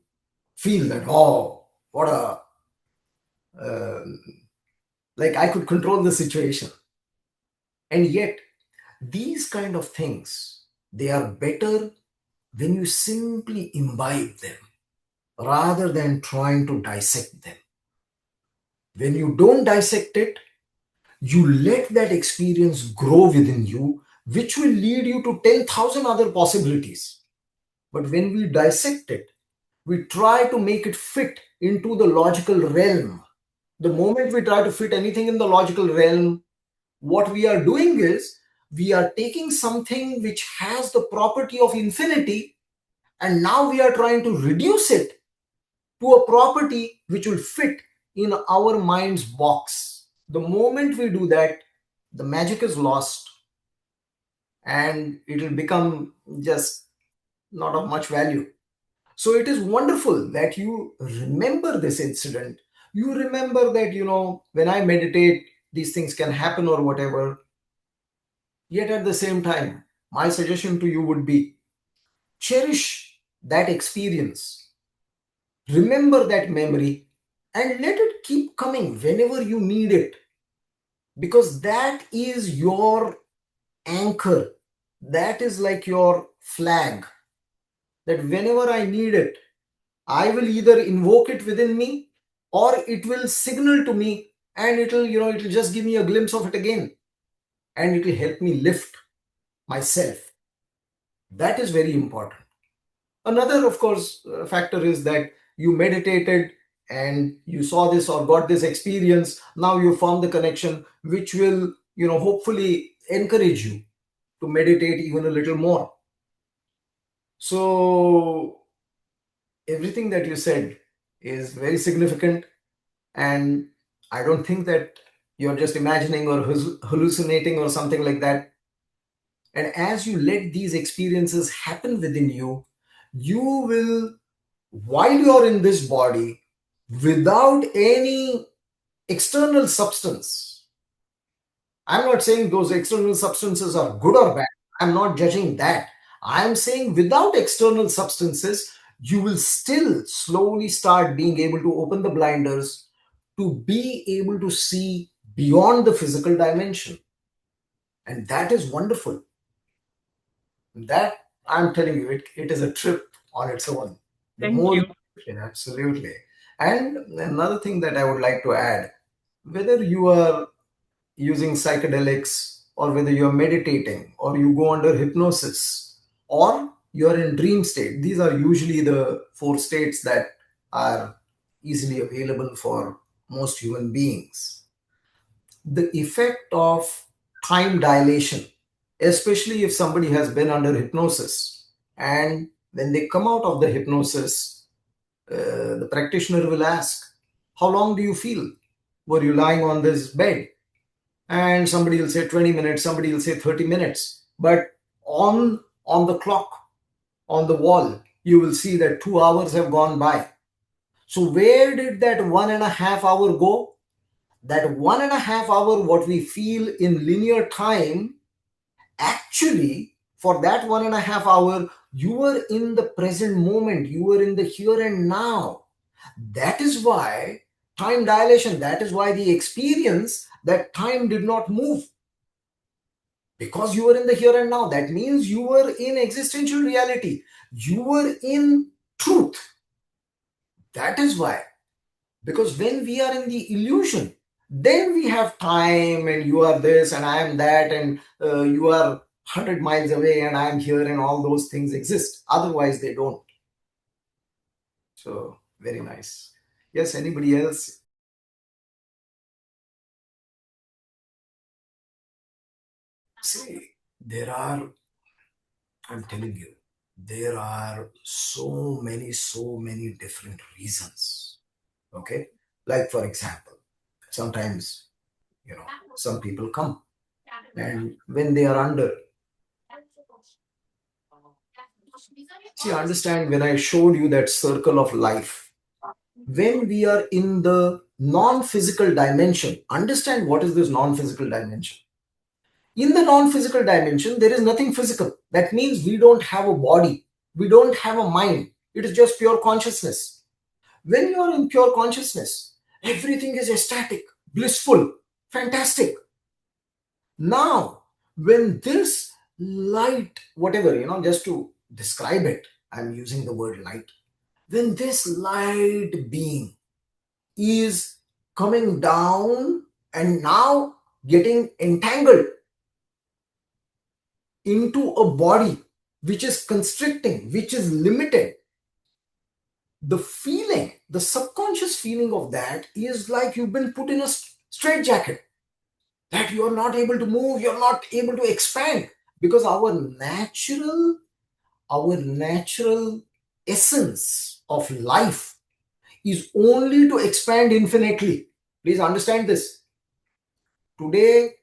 feel that, oh, what a, like I could control the situation. And yet, these kind of things, they are better when you simply imbibe them rather than trying to dissect them. When you don't dissect it, you let that experience grow within you, which will lead you to 10,000 other possibilities. But when we dissect it, we try to make it fit into the logical realm. The moment we try to fit anything in the logical realm, what we are doing is we are taking something which has the property of infinity, and now we are trying to reduce it to a property which will fit in our mind's box. The moment we do that, the magic is lost, and it will become just not of much value. So it is wonderful that you remember this incident. You remember that, when I meditate, these things can happen or whatever. Yet at the same time, my suggestion to you would be, cherish that experience, remember that memory, and let it keep coming whenever you need it, because that is your anchor. That is like your flag, that whenever I need it, I will either invoke it within me, or it will signal to me, and it'll just give me a glimpse of it again, and it will help me lift myself. That is very important. Another, of course, factor is that you meditated and you saw this or got this experience. Now you form the connection, which will, hopefully encourage you to meditate even a little more. So, everything that you said is very significant. And I don't think that you're just imagining or hallucinating or something like that. And as you let these experiences happen within you, you will, while you're in this body, without any external substance. I'm not saying those external substances are good or bad. I'm not judging that. I'm saying without external substances, you will still slowly start being able to open the blinders to be able to see beyond the physical dimension. And that is wonderful. That, I'm telling you, it is a trip on its own. The Thank more, you. yeah, absolutely. And another thing that I would like to add, whether you are using psychedelics, or whether you're meditating, or you go under hypnosis, or you're in dream state, these are usually the four states that are easily available for most human beings. The effect of time dilation, especially if somebody has been under hypnosis, and when they come out of the hypnosis, the practitioner will ask, how long do you feel were you lying on this bed? And somebody will say 20 minutes, somebody will say 30 minutes, but on the clock, on the wall, you will see that 2 hours have gone by. So where did that 1.5 hour go? That 1.5 hour, what we feel in linear time, actually for that 1.5 hour, you were in the present moment, you were in the here and now. That is why time dilation, that is why the experience that time did not move, because you were in the here and now. That means you were in existential reality, you were in truth. That is why. Because when we are in the illusion, then we have time, and you are this and I am that, and you are 100 miles away and I am here, and all those things exist. Otherwise they don't. So very nice. Yes, anybody else? See, I'm telling you, there are so many different reasons. Okay. Like, for example, sometimes, you know, some people come, and when they are under, see, understand, when I showed you that circle of life, when we are in the non physical dimension, understand what is this non physical dimension. In the non physical dimension, there is nothing physical. That means we don't have a body, we don't have a mind, it is just pure consciousness. When you are in pure consciousness, everything is ecstatic, blissful, fantastic. Now, when this light, whatever, just to describe it, I'm using the word light. When this light being is coming down and now getting entangled into a body which is constricting, which is limited, the feeling, the subconscious feeling of that is like you've been put in a straitjacket, that you're not able to move, you're not able to expand, because our natural essence of life is only to expand infinitely. Please understand this. Today,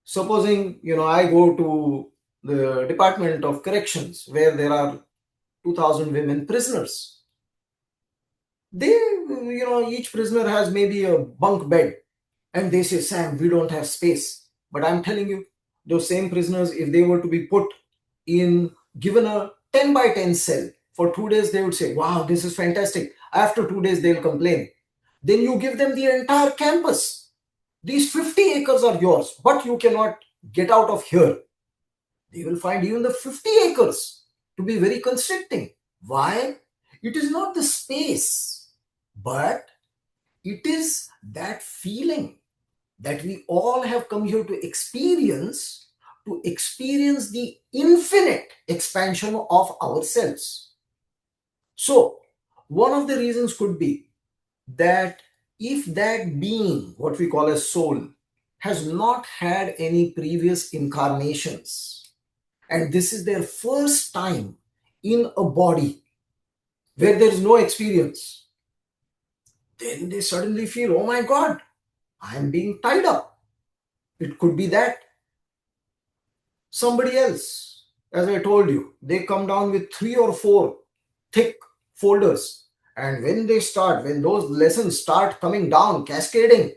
supposing I go to the Department of Corrections, where there are 2000 women prisoners. They, each prisoner has maybe a bunk bed, and they say, Sam, we don't have space. But I'm telling you, those same prisoners, if they were to be put in, given a 10 by 10 cell for 2 days, they would say, wow, this is fantastic. After 2 days, they'll complain. Then you give them the entire campus. These 50 acres are yours, but you cannot get out of here. They will find even the 50 acres to be very constricting. Why? It is not the space, but it is that feeling that we all have come here to experience the infinite expansion of ourselves. So, one of the reasons could be that if that being, what we call as soul, has not had any previous incarnations, and this is their first time in a body where there is no experience, then they suddenly feel, oh my God, I am being tied up. It could be that. Somebody else, as I told you, they come down with 3 or 4 thick folders. And when those lessons start coming down, cascading,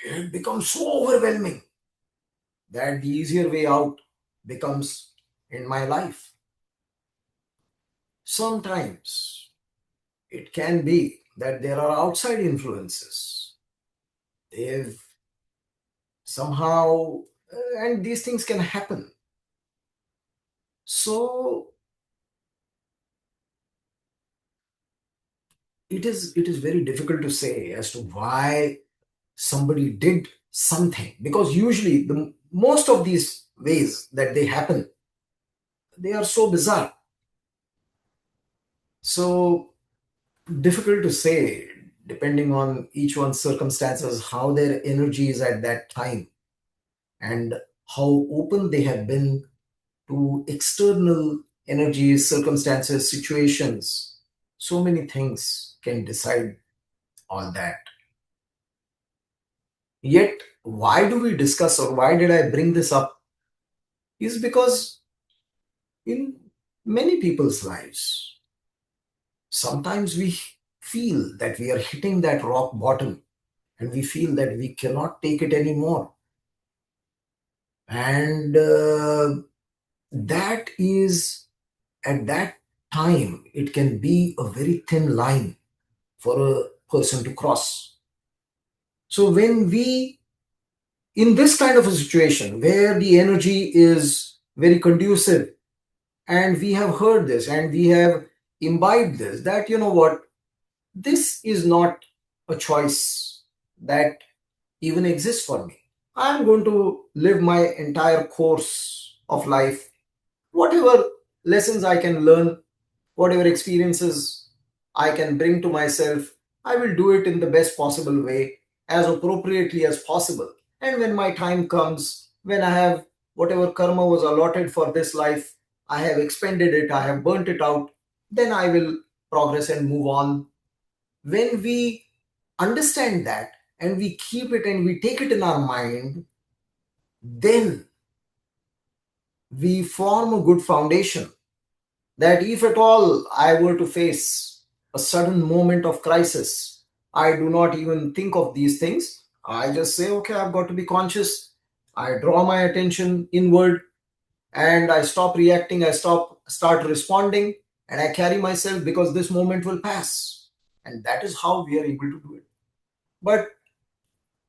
it becomes so overwhelming that the easier way out becomes in my life. Sometimes it can be that there are outside influences. They've somehow, and these things can happen. So it is very difficult to say as to why somebody did something, because usually the most of these ways that they happen, they are so bizarre, so difficult to say, depending on each one's circumstances, how their energy is at that time, and how open they have been to external energies, circumstances, situations. So many things can decide all that. Yet, why do we discuss, or why did I bring this up? Is because in many people's lives, sometimes we feel that we are hitting that rock bottom, and we feel that we cannot take it anymore. And that is, at that time, it can be a very thin line for a person to cross. So when we, in this kind of a situation where the energy is very conducive, and we have heard this and we have imbibed this, that you know what, this is not a choice that even exists for me. I'm going to live my entire course of life. Whatever lessons I can learn, whatever experiences I can bring to myself, I will do it in the best possible way, as appropriately as possible. And when my time comes, when I have whatever karma was allotted for this life, I have expended it, I have burnt it out, then I will progress and move on. When we understand that and we keep it and we take it in our mind, then we form a good foundation that if at all I were to face a sudden moment of crisis, I do not even think of these things. I just say, okay, I've got to be conscious. I draw my attention inward and I stop reacting, start responding, and I carry myself, because this moment will pass. And that is how we are able to do it. But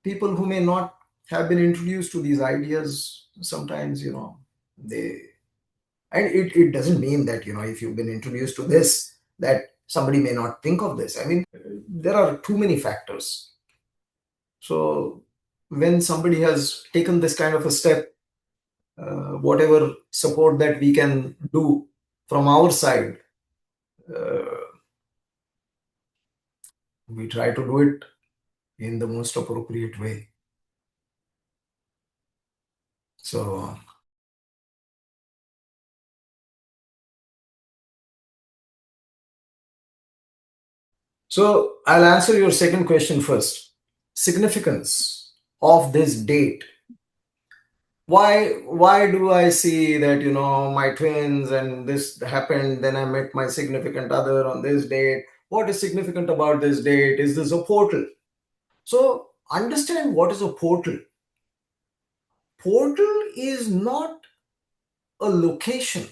people who may not have been introduced to these ideas, sometimes, they, and it doesn't mean that, if you've been introduced to this, that somebody may not think of this. I mean, there are too many factors. So when somebody has taken this kind of a step, whatever support that we can do from our side, uh, we try to do it in the most appropriate way. So I'll answer your second question first. Significance of this date. Why do I see that, my twins and this happened, then I met my significant other on this date? What is significant about this date? Is this a portal? So understand what is a portal. Portal is not a location,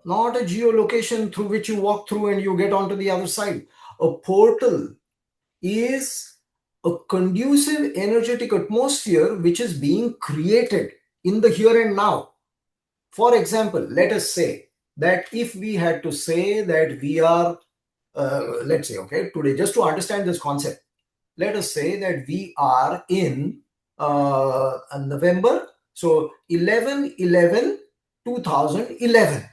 not a geolocation through which you walk through and you get onto the other side. A portal is a conducive energetic atmosphere which is being created in the here and now. For example, let us say that if we had to say that we are, let's say, okay, today, just to understand this concept, let us say that we are in November, so 11/11/2011.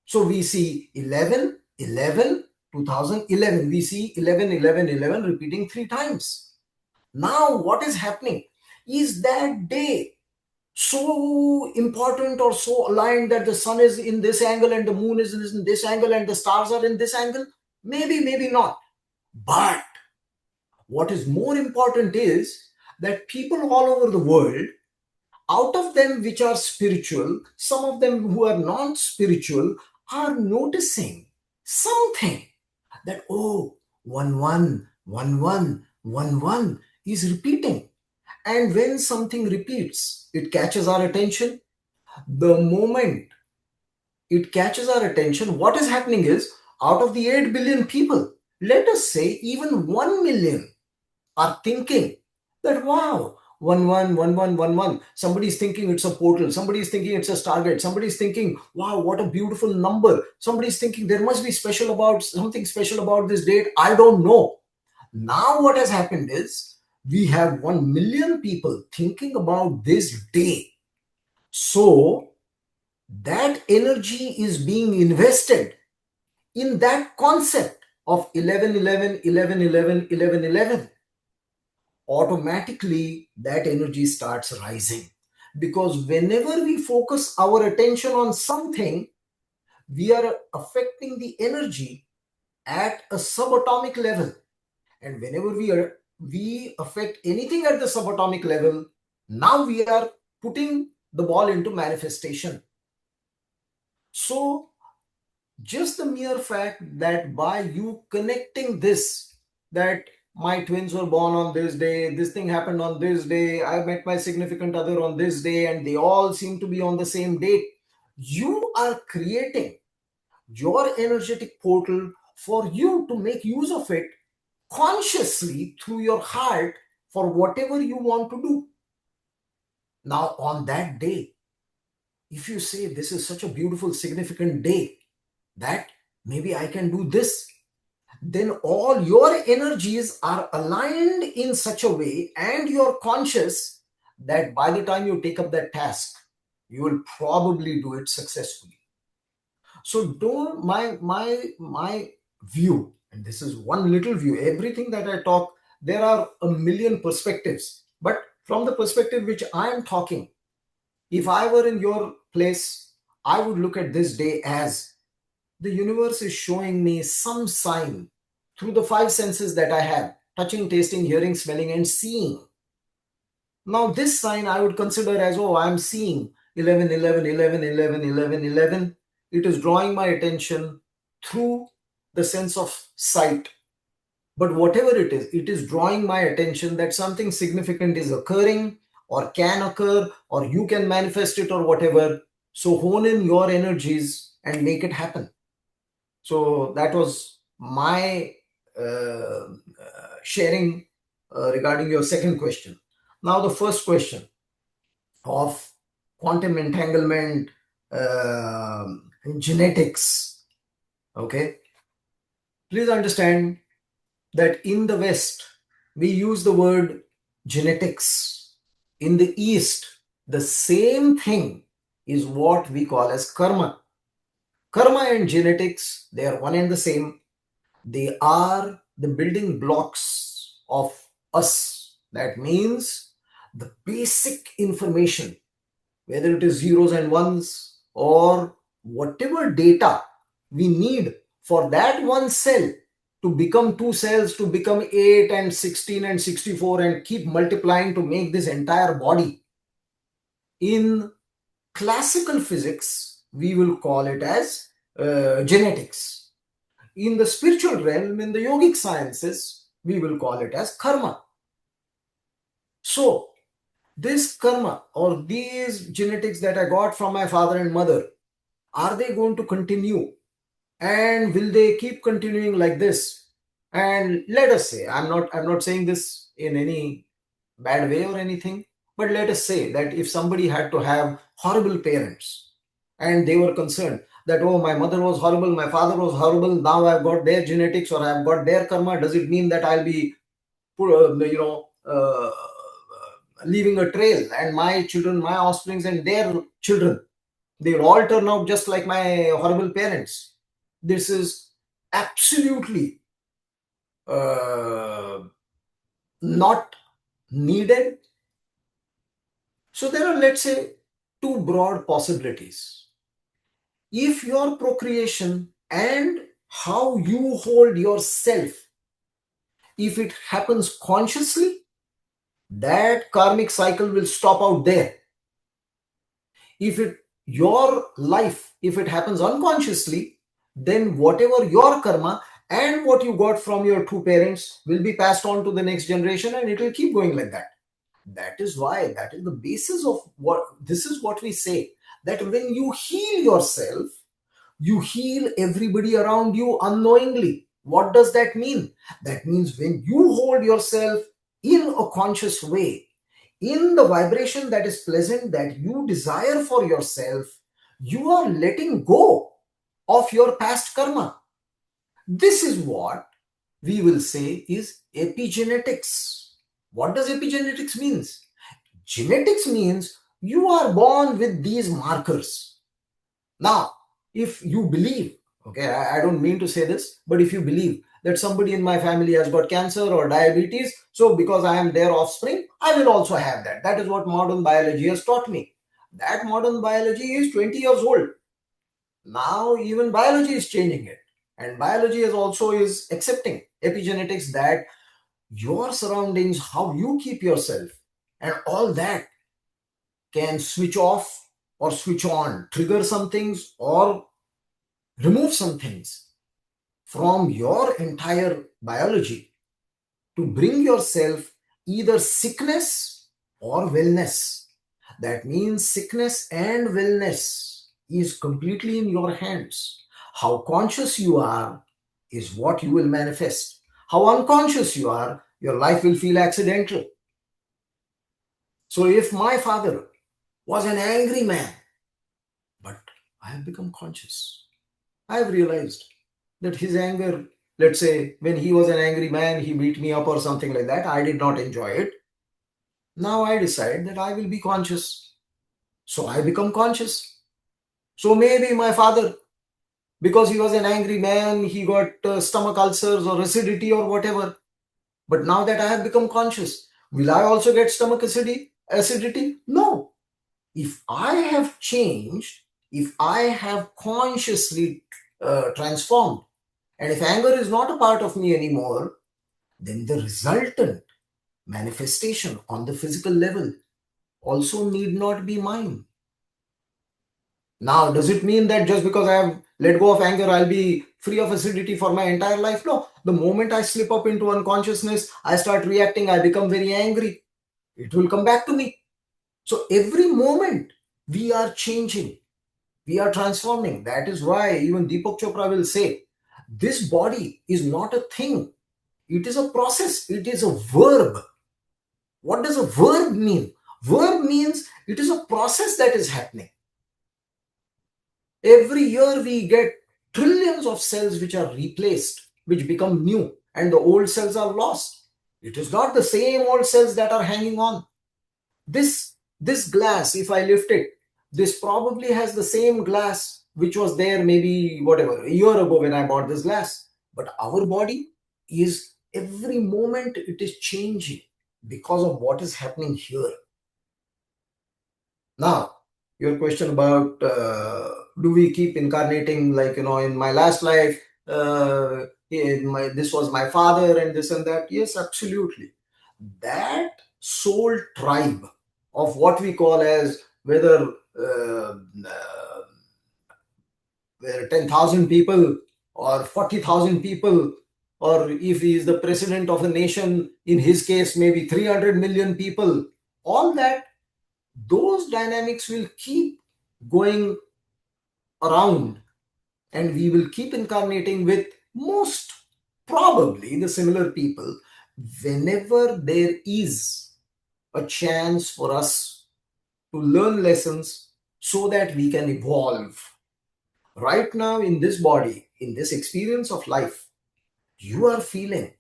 So we see 11/11/2011. We see 11/11/11 repeating 3 times. Now, what is happening is that day so important or so aligned that the sun is in this angle and the moon is in this angle and the stars are in this angle? Maybe, maybe not. But what is more important is that people all over the world, out of them which are spiritual, some of them who are non-spiritual, are noticing something, that, oh, 11/11/11 is repeating. And when something repeats, it catches our attention. The moment it catches our attention, what is happening is, out of the 8 billion people, let us say even 1 million are thinking that, wow, 11/11/11. Somebody's thinking it's a portal. Somebody's thinking it's a Stargate. Somebody's thinking, wow, what a beautiful number. Somebody's thinking there must be something special about this date. I don't know. Now, what has happened is we have 1 million people thinking about this day. So, that energy is being invested in that concept of 11/11/11/11/11. Automatically that energy starts rising, because whenever we focus our attention on something, we are affecting the energy at a subatomic level. And whenever we affect anything at the subatomic level, now we are putting the ball into manifestation. So just the mere fact that by you connecting this, that my twins were born on this day, this thing happened on this day, I met my significant other on this day, and they all seem to be on the same date. You are creating your energetic portal for you to make use of it consciously through your heart for whatever you want to do. Now, on that day, if you say, this is such a beautiful, significant day that maybe I can do this, then all your energies are aligned in such a way, and you're conscious that by the time you take up that task, you will probably do it successfully. So don't my view, and this is one little view, everything that I talk, there are a million perspectives, but from the perspective which I am talking, if I were in your place, I would look at this day as the universe is showing me some sign through the five senses that I have: touching, tasting, hearing, smelling, and seeing. Now, this sign I would consider as, oh, I'm seeing 11, 11, 11, 11, 11, 11. It is drawing my attention through the sense of sight. But whatever it is drawing my attention that something significant is occurring or can occur, or you can manifest it or whatever. So hone in your energies and make it happen. So that was my sharing regarding your second question. Now, the first question of quantum entanglement, genetics. Okay, please understand that in the West, we use the word genetics. In the East, the same thing is what we call as karma. Karma and genetics, they are one and the same. They are the building blocks of us. That means the basic information, whether it is zeros and ones or whatever data we need for that one cell to become two cells, to become 8 and 16 and 64 and keep multiplying to make this entire body. In classical physics, we will call it as genetics. In the spiritual realm, in the yogic sciences, we will call it as karma. So, this karma or these genetics that I got from my father and mother, are they going to continue? And will they keep continuing like this? And let us say, I'm not saying this in any bad way or anything, but let us say that if somebody had to have horrible parents and they were concerned that, oh, my mother was horrible, my father was horrible, now I've got their genetics or I've got their karma, does it mean that I'll be leaving a trail, and my children, my offsprings and their children, they'll all turn out just like my horrible parents? This is absolutely not needed. So there are, let's say, two broad possibilities. If your procreation and how you hold yourself, if it happens consciously, that karmic cycle will stop out there. If your life, if it happens unconsciously, then whatever your karma and what you got from your two parents will be passed on to the next generation, and it will keep going like that. That is why, that is the basis of what, this is what we say, that when you heal yourself, you heal everybody around you unknowingly. What does that mean? That means when you hold yourself in a conscious way, in the vibration that is pleasant, that you desire for yourself, you are letting go of your past karma. This is what we will say is epigenetics. What does epigenetics means? Genetics means you are born with these markers. Now, if you believe, okay, I don't mean to say this, but if you believe that somebody in my family has got cancer or diabetes, so because I am their offspring, I will also have that. That is what modern biology has taught me. That modern biology is 20 years old. Now even biology is changing it. And biology is also is accepting epigenetics, that your surroundings, how you keep yourself, and all that can switch off or switch on, trigger some things or remove some things from your entire biology. to bring yourself either sickness or wellness. That means sickness and wellness is completely in your hands. How conscious you are is what you will manifest. How unconscious you are, your life will feel accidental. So if my father was an angry man, but I have become conscious, I have realized that his anger, let's say when he was an angry man, he beat me up or something like that, I did not enjoy it. Now I decide that I will be conscious. So I become conscious. So maybe my father, because he was an angry man, he got stomach ulcers or acidity or whatever. But now that I have become conscious, will I also get stomach acidity? No. If I have changed, if I have consciously transformed, and if anger is not a part of me anymore, then the resultant manifestation on the physical level also need not be mine. Now, does it mean that just because I have let go of anger, I'll be free of acidity for my entire life? No. The moment I slip up into unconsciousness, I start reacting, I become very angry. It will come back to me. So every moment we are changing, we are transforming. That is why even Deepak Chopra will say, this body is not a thing. It is a process. It is a verb. What does a verb mean? Verb means it is a process that is happening. Every year we get trillions of cells which are replaced, which become new, and the old cells are lost. It is not the same old cells that are hanging on. This glass, if I lift it, this probably has the same glass which was there maybe whatever a year ago when I bought this glass. But our body is every moment it is changing because of what is happening here. Now, your question about do we keep incarnating, like, in my last life, this was my father and this and that. Yes, absolutely. That soul tribe of what we call as whether uh, 10,000 people or 40,000 people, or if he is the president of a nation, in his case, maybe 300 million people, all that, those dynamics will keep going around, and we will keep incarnating with most probably the similar people whenever there is a chance for us to learn lessons so that we can evolve. Right now, in this body, in this experience of life, you are feeling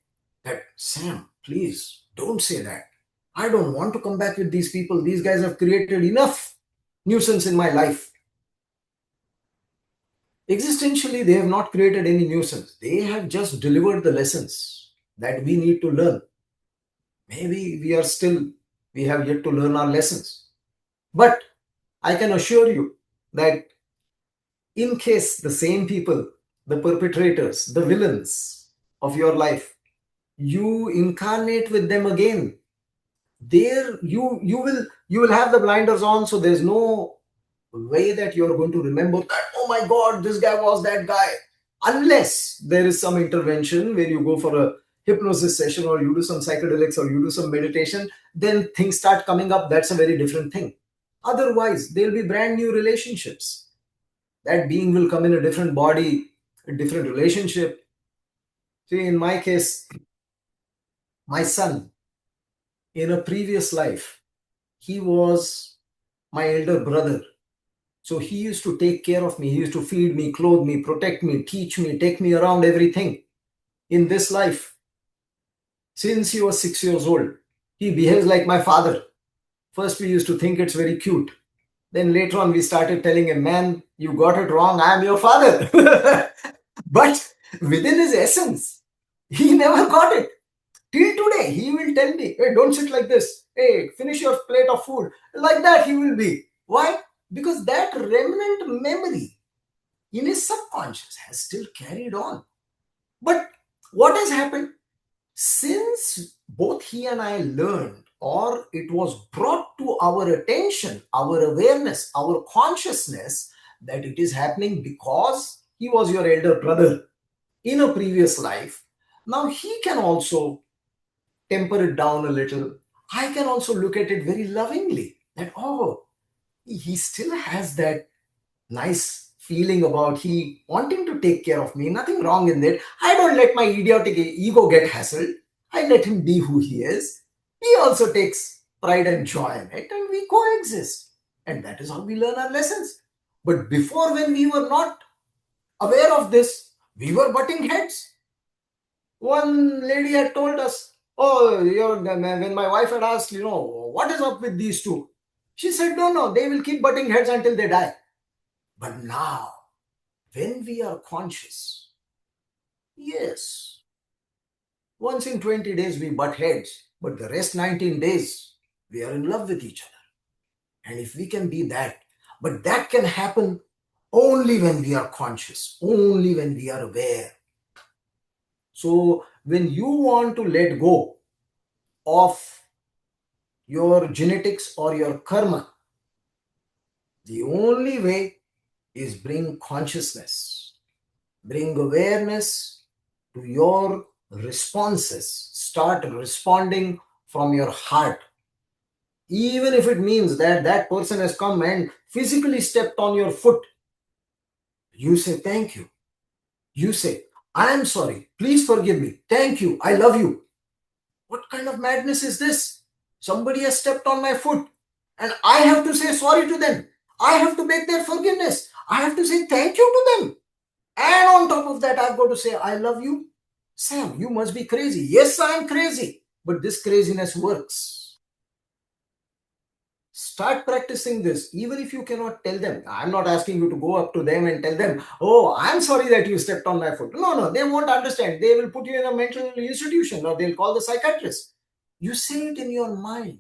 that, Sam, please don't say that. I don't want to come back with these people. These guys have created enough nuisance in my life. Existentially, they have not created any nuisance. They have just delivered the lessons that we need to learn. Maybe we have yet to learn our lessons. But I can assure you that in case the same people, the perpetrators, the villains of your life, you incarnate with them again, there you will have the blinders on, so there's no way that you're going to remember that, oh my god, this guy was that guy, unless there is some intervention where you go for a hypnosis session or you do some psychedelics or you do some meditation, then things start coming up. That's a very different thing. Otherwise, there'll be brand new relationships. That being will come in a different body, a different relationship. See, in my case, my son, in a previous life, he was my elder brother. So he used to take care of me. He used to feed me, clothe me, protect me, teach me, take me around everything. In this life, since he was 6 years old, he behaves like my father. First, we used to think it's very cute. Then later on, we started telling him, man, you got it wrong. I'm your father. But within his essence, he never got it. Till today, he will tell me, hey, don't sit like this. Hey, finish your plate of food. Like that, he will be. Why? Because that remnant memory in his subconscious has still carried on. But what has happened? Since both he and I learned, or it was brought to our attention, our awareness, our consciousness, that it is happening because he was your elder brother in a previous life, now he can also temper it down a little, I can also look at it very lovingly. That, oh, he still has that nice feeling about he wanting to take care of me. Nothing wrong in that. I don't let my idiotic ego get hassled. I let him be who he is. He also takes pride and joy in it, and we coexist. And that is how we learn our lessons. But before, when we were not aware of this, we were butting heads. One lady had told us, oh, when my wife had asked, what is up with these two? She said, no, no, they will keep butting heads until they die. But now, when we are conscious, yes, once in 20 days we butt heads, but the rest 19 days we are in love with each other. And if we can be that, but that can happen only when we are conscious, only when we are aware. So when you want to let go of your genetics or your karma, the only way is bring consciousness, bring awareness to your responses. Start responding from your heart. Even if it means that that person has come and physically stepped on your foot, you say thank you. You say, I am sorry. Please forgive me. Thank you. I love you. What kind of madness is this? Somebody has stepped on my foot and I have to say sorry to them. I have to beg their forgiveness. I have to say thank you to them. And on top of that, I've got to say, I love you. Sam, you must be crazy. Yes, I am crazy. But this craziness works. Start practicing this, even if you cannot tell them. I'm not asking you to go up to them and tell them, oh, I'm sorry that you stepped on my foot. No, no, they won't understand. They will put you in a mental institution or they'll call the psychiatrist. You say it in your mind.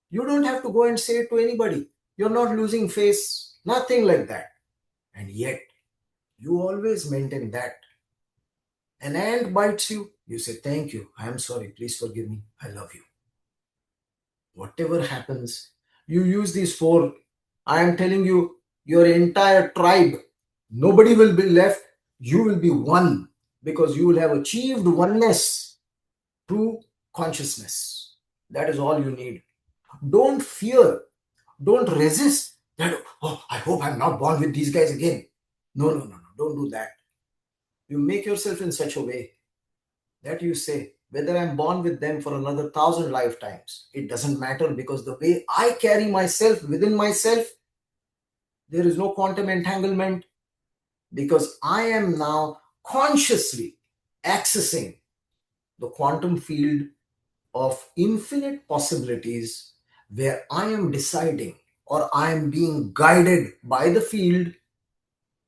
You don't have to go and say it to anybody. You're not losing face, nothing like that. And yet, you always maintain that. An ant bites you, you say, thank you, I am sorry, please forgive me, I love you. Whatever happens, you use these four. I am telling you, your entire tribe, nobody will be left. You will be one because you will have achieved oneness through consciousness. That is all you need. Don't fear. Don't resist. That, oh, I hope I'm not born with these guys again. No, no, no, no. Don't do that. You make yourself in such a way that you say, whether I'm born with them for another 1,000 lifetimes, it doesn't matter, because the way I carry myself within myself, there is no quantum entanglement, because I am now consciously accessing the quantum field of infinite possibilities, where I am deciding or I am being guided by the field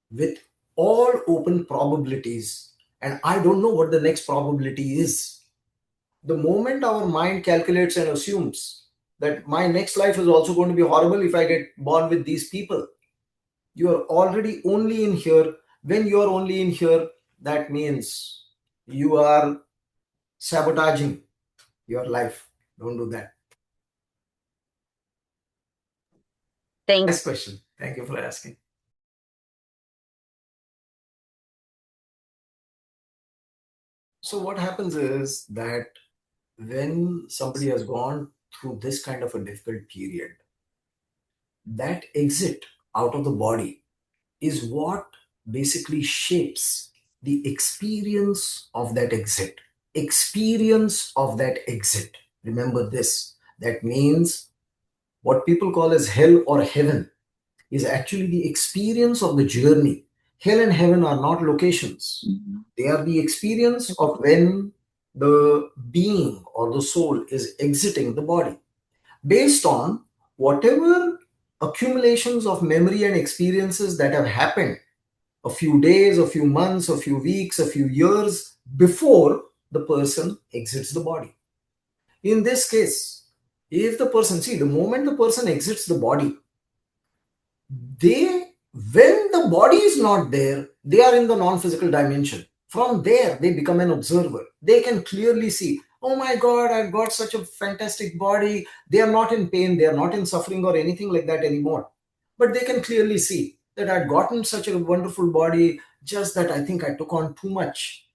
with all open probabilities, and I don't know what the next probability is. The moment our mind calculates and assumes that my next life is also going to be horrible if I get born with these people, you are already only in here. When you are only in here, that means you are sabotaging your life. Don't do that. Thanks. Nice question. Thank you for asking. So what happens is that when somebody has gone through this kind of a difficult period, that exit out of the body is what basically shapes the experience of that exit. Experience of that exit. Remember this. That means what people call as hell or heaven is actually the experience of the journey. Hell and heaven are not locations. They are the experience of when the being or the soul is exiting the body, based on whatever accumulations of memory and experiences that have happened a few days, a few months, a few weeks, a few years before the person exits the body. In this case, if the person, see, the moment the person exits the body, they, when the body is not there, they are in the non-physical dimension. From there, they become an observer. They can clearly see, oh my God, I've got such a fantastic body. They are not in pain, they are not in suffering or anything like that anymore. But they can clearly see that I'd gotten such a wonderful body, just that I think I took on too much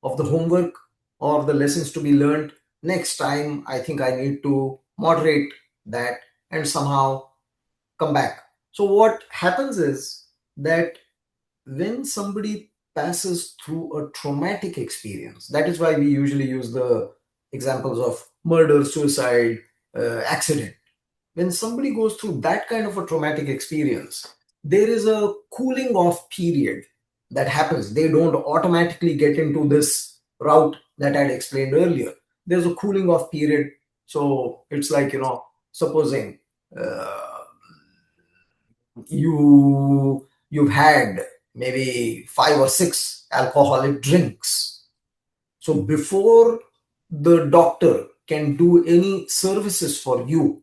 of the homework or the lessons to be learned. next time I think I need to moderate that and somehow come back. So what happens is that when somebody passes through a traumatic experience, that is why we usually use the examples of murder, suicide, accident. When somebody goes through that kind of a traumatic experience, there is a cooling off period that happens. They don't automatically get into this route that I'd explained earlier. There's a cooling off period. So it's like, supposing uh, you've had maybe 5 or 6 alcoholic drinks. So before the doctor can do any services for you,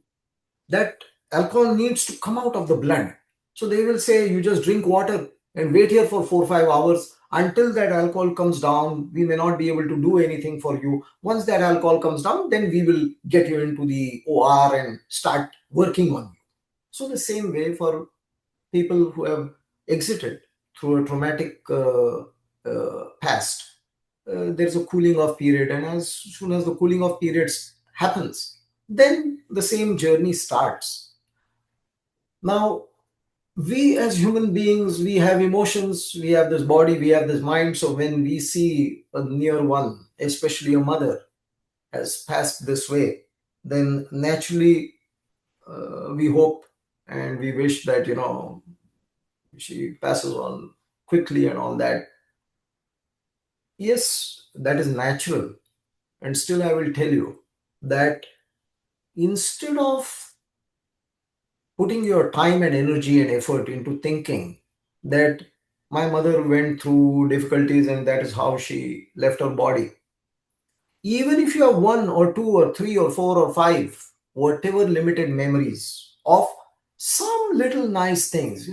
that alcohol needs to come out of the blood. So they will say, you just drink water and wait here for 4 or 5 hours until that alcohol comes down. We may not be able to do anything for you. Once that alcohol comes down, then we will get you into the OR and start working on you. So the same way for people who have exited through a traumatic past, there's a cooling off period, and as soon as the cooling off periods happens, then the same journey starts. Now, we as human beings, we have emotions, we have this body, we have this mind. So when we see a near one, especially a mother, has passed this way, then naturally we hope and we wish that she passes on quickly and all that. Yes, that is natural. And still, I will tell you that instead of putting your time and energy and effort into thinking that my mother went through difficulties and that is how she left her body, even if you have 1 or 2 or 3 or 4 or 5, whatever limited memories of some little nice things,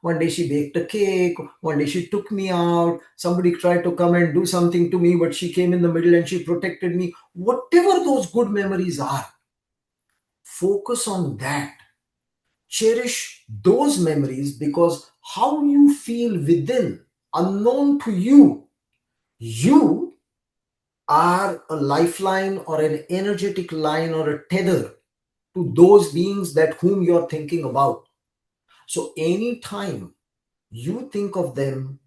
one day she baked a cake, one day she took me out, somebody tried to come and do something to me, but she came in the middle and she protected me. Whatever those good memories are, focus on that. Cherish those memories, because how you feel within, unknown to you, you are a lifeline or an energetic line or a tether to those beings that whom you're thinking about. So anytime you think of them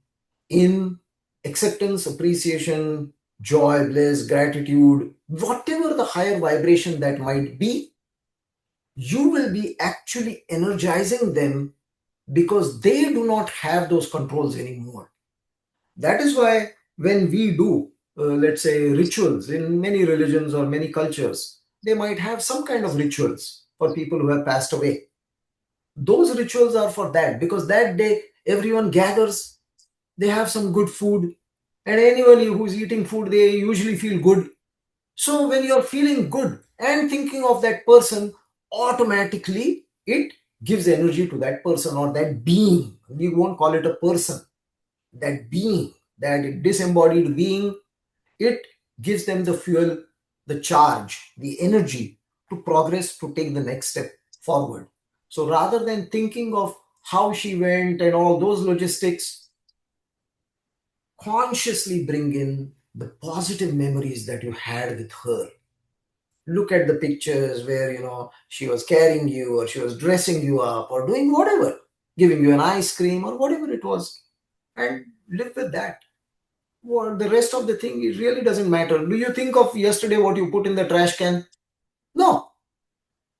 in acceptance, appreciation, joy, bliss, gratitude, whatever the higher vibration that might be, you will be actually energizing them, because they do not have those controls anymore. That is why when we do, let's say, rituals in many religions or many cultures, they might have some kind of rituals for people who have passed away. Those rituals are for that, because that day everyone gathers, they have some good food, and anyone who's eating food, they usually feel good. So when you're feeling good and thinking of that person, automatically it gives energy to that person or that being. We won't call it a person. That being, that disembodied being, it gives them the fuel, the charge, the energy to progress, to take the next step forward. So rather than thinking of how she went and all those logistics, consciously bring in the positive memories that you had with her. Look at the pictures where she was carrying you, or she was dressing you up, or doing whatever, giving you an ice cream or whatever it was, and live with that. Well, the rest of the thing, it really doesn't matter. Do you think of yesterday what you put in the trash can? No.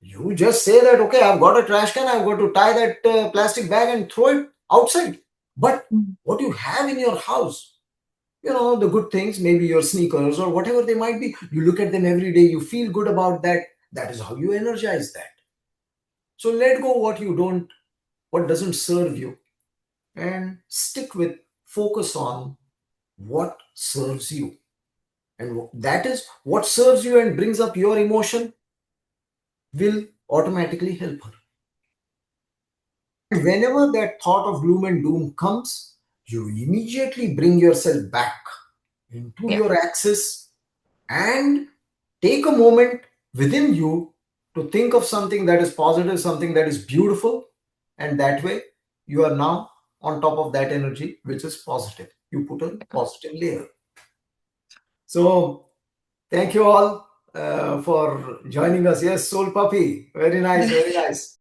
You just say that, okay, I've got a trash can, I've got to tie that plastic bag and throw it outside. But what you have in your house, the good things, maybe your sneakers or whatever they might be, you look at them every day, you feel good about that. That is how you energize that. So let go what doesn't serve you, and stick with, focus on what serves you. And that is what serves you and brings up your emotion will automatically help her. And whenever that thought of gloom and doom comes, you immediately bring yourself back into Yeah. your axis and take a moment within you to think of something that is positive, something that is beautiful. And that way, you are now on top of that energy, which is positive. You put a positive layer. So, thank you all. for joining us. Yes, Soul Puppy. Very nice, very nice.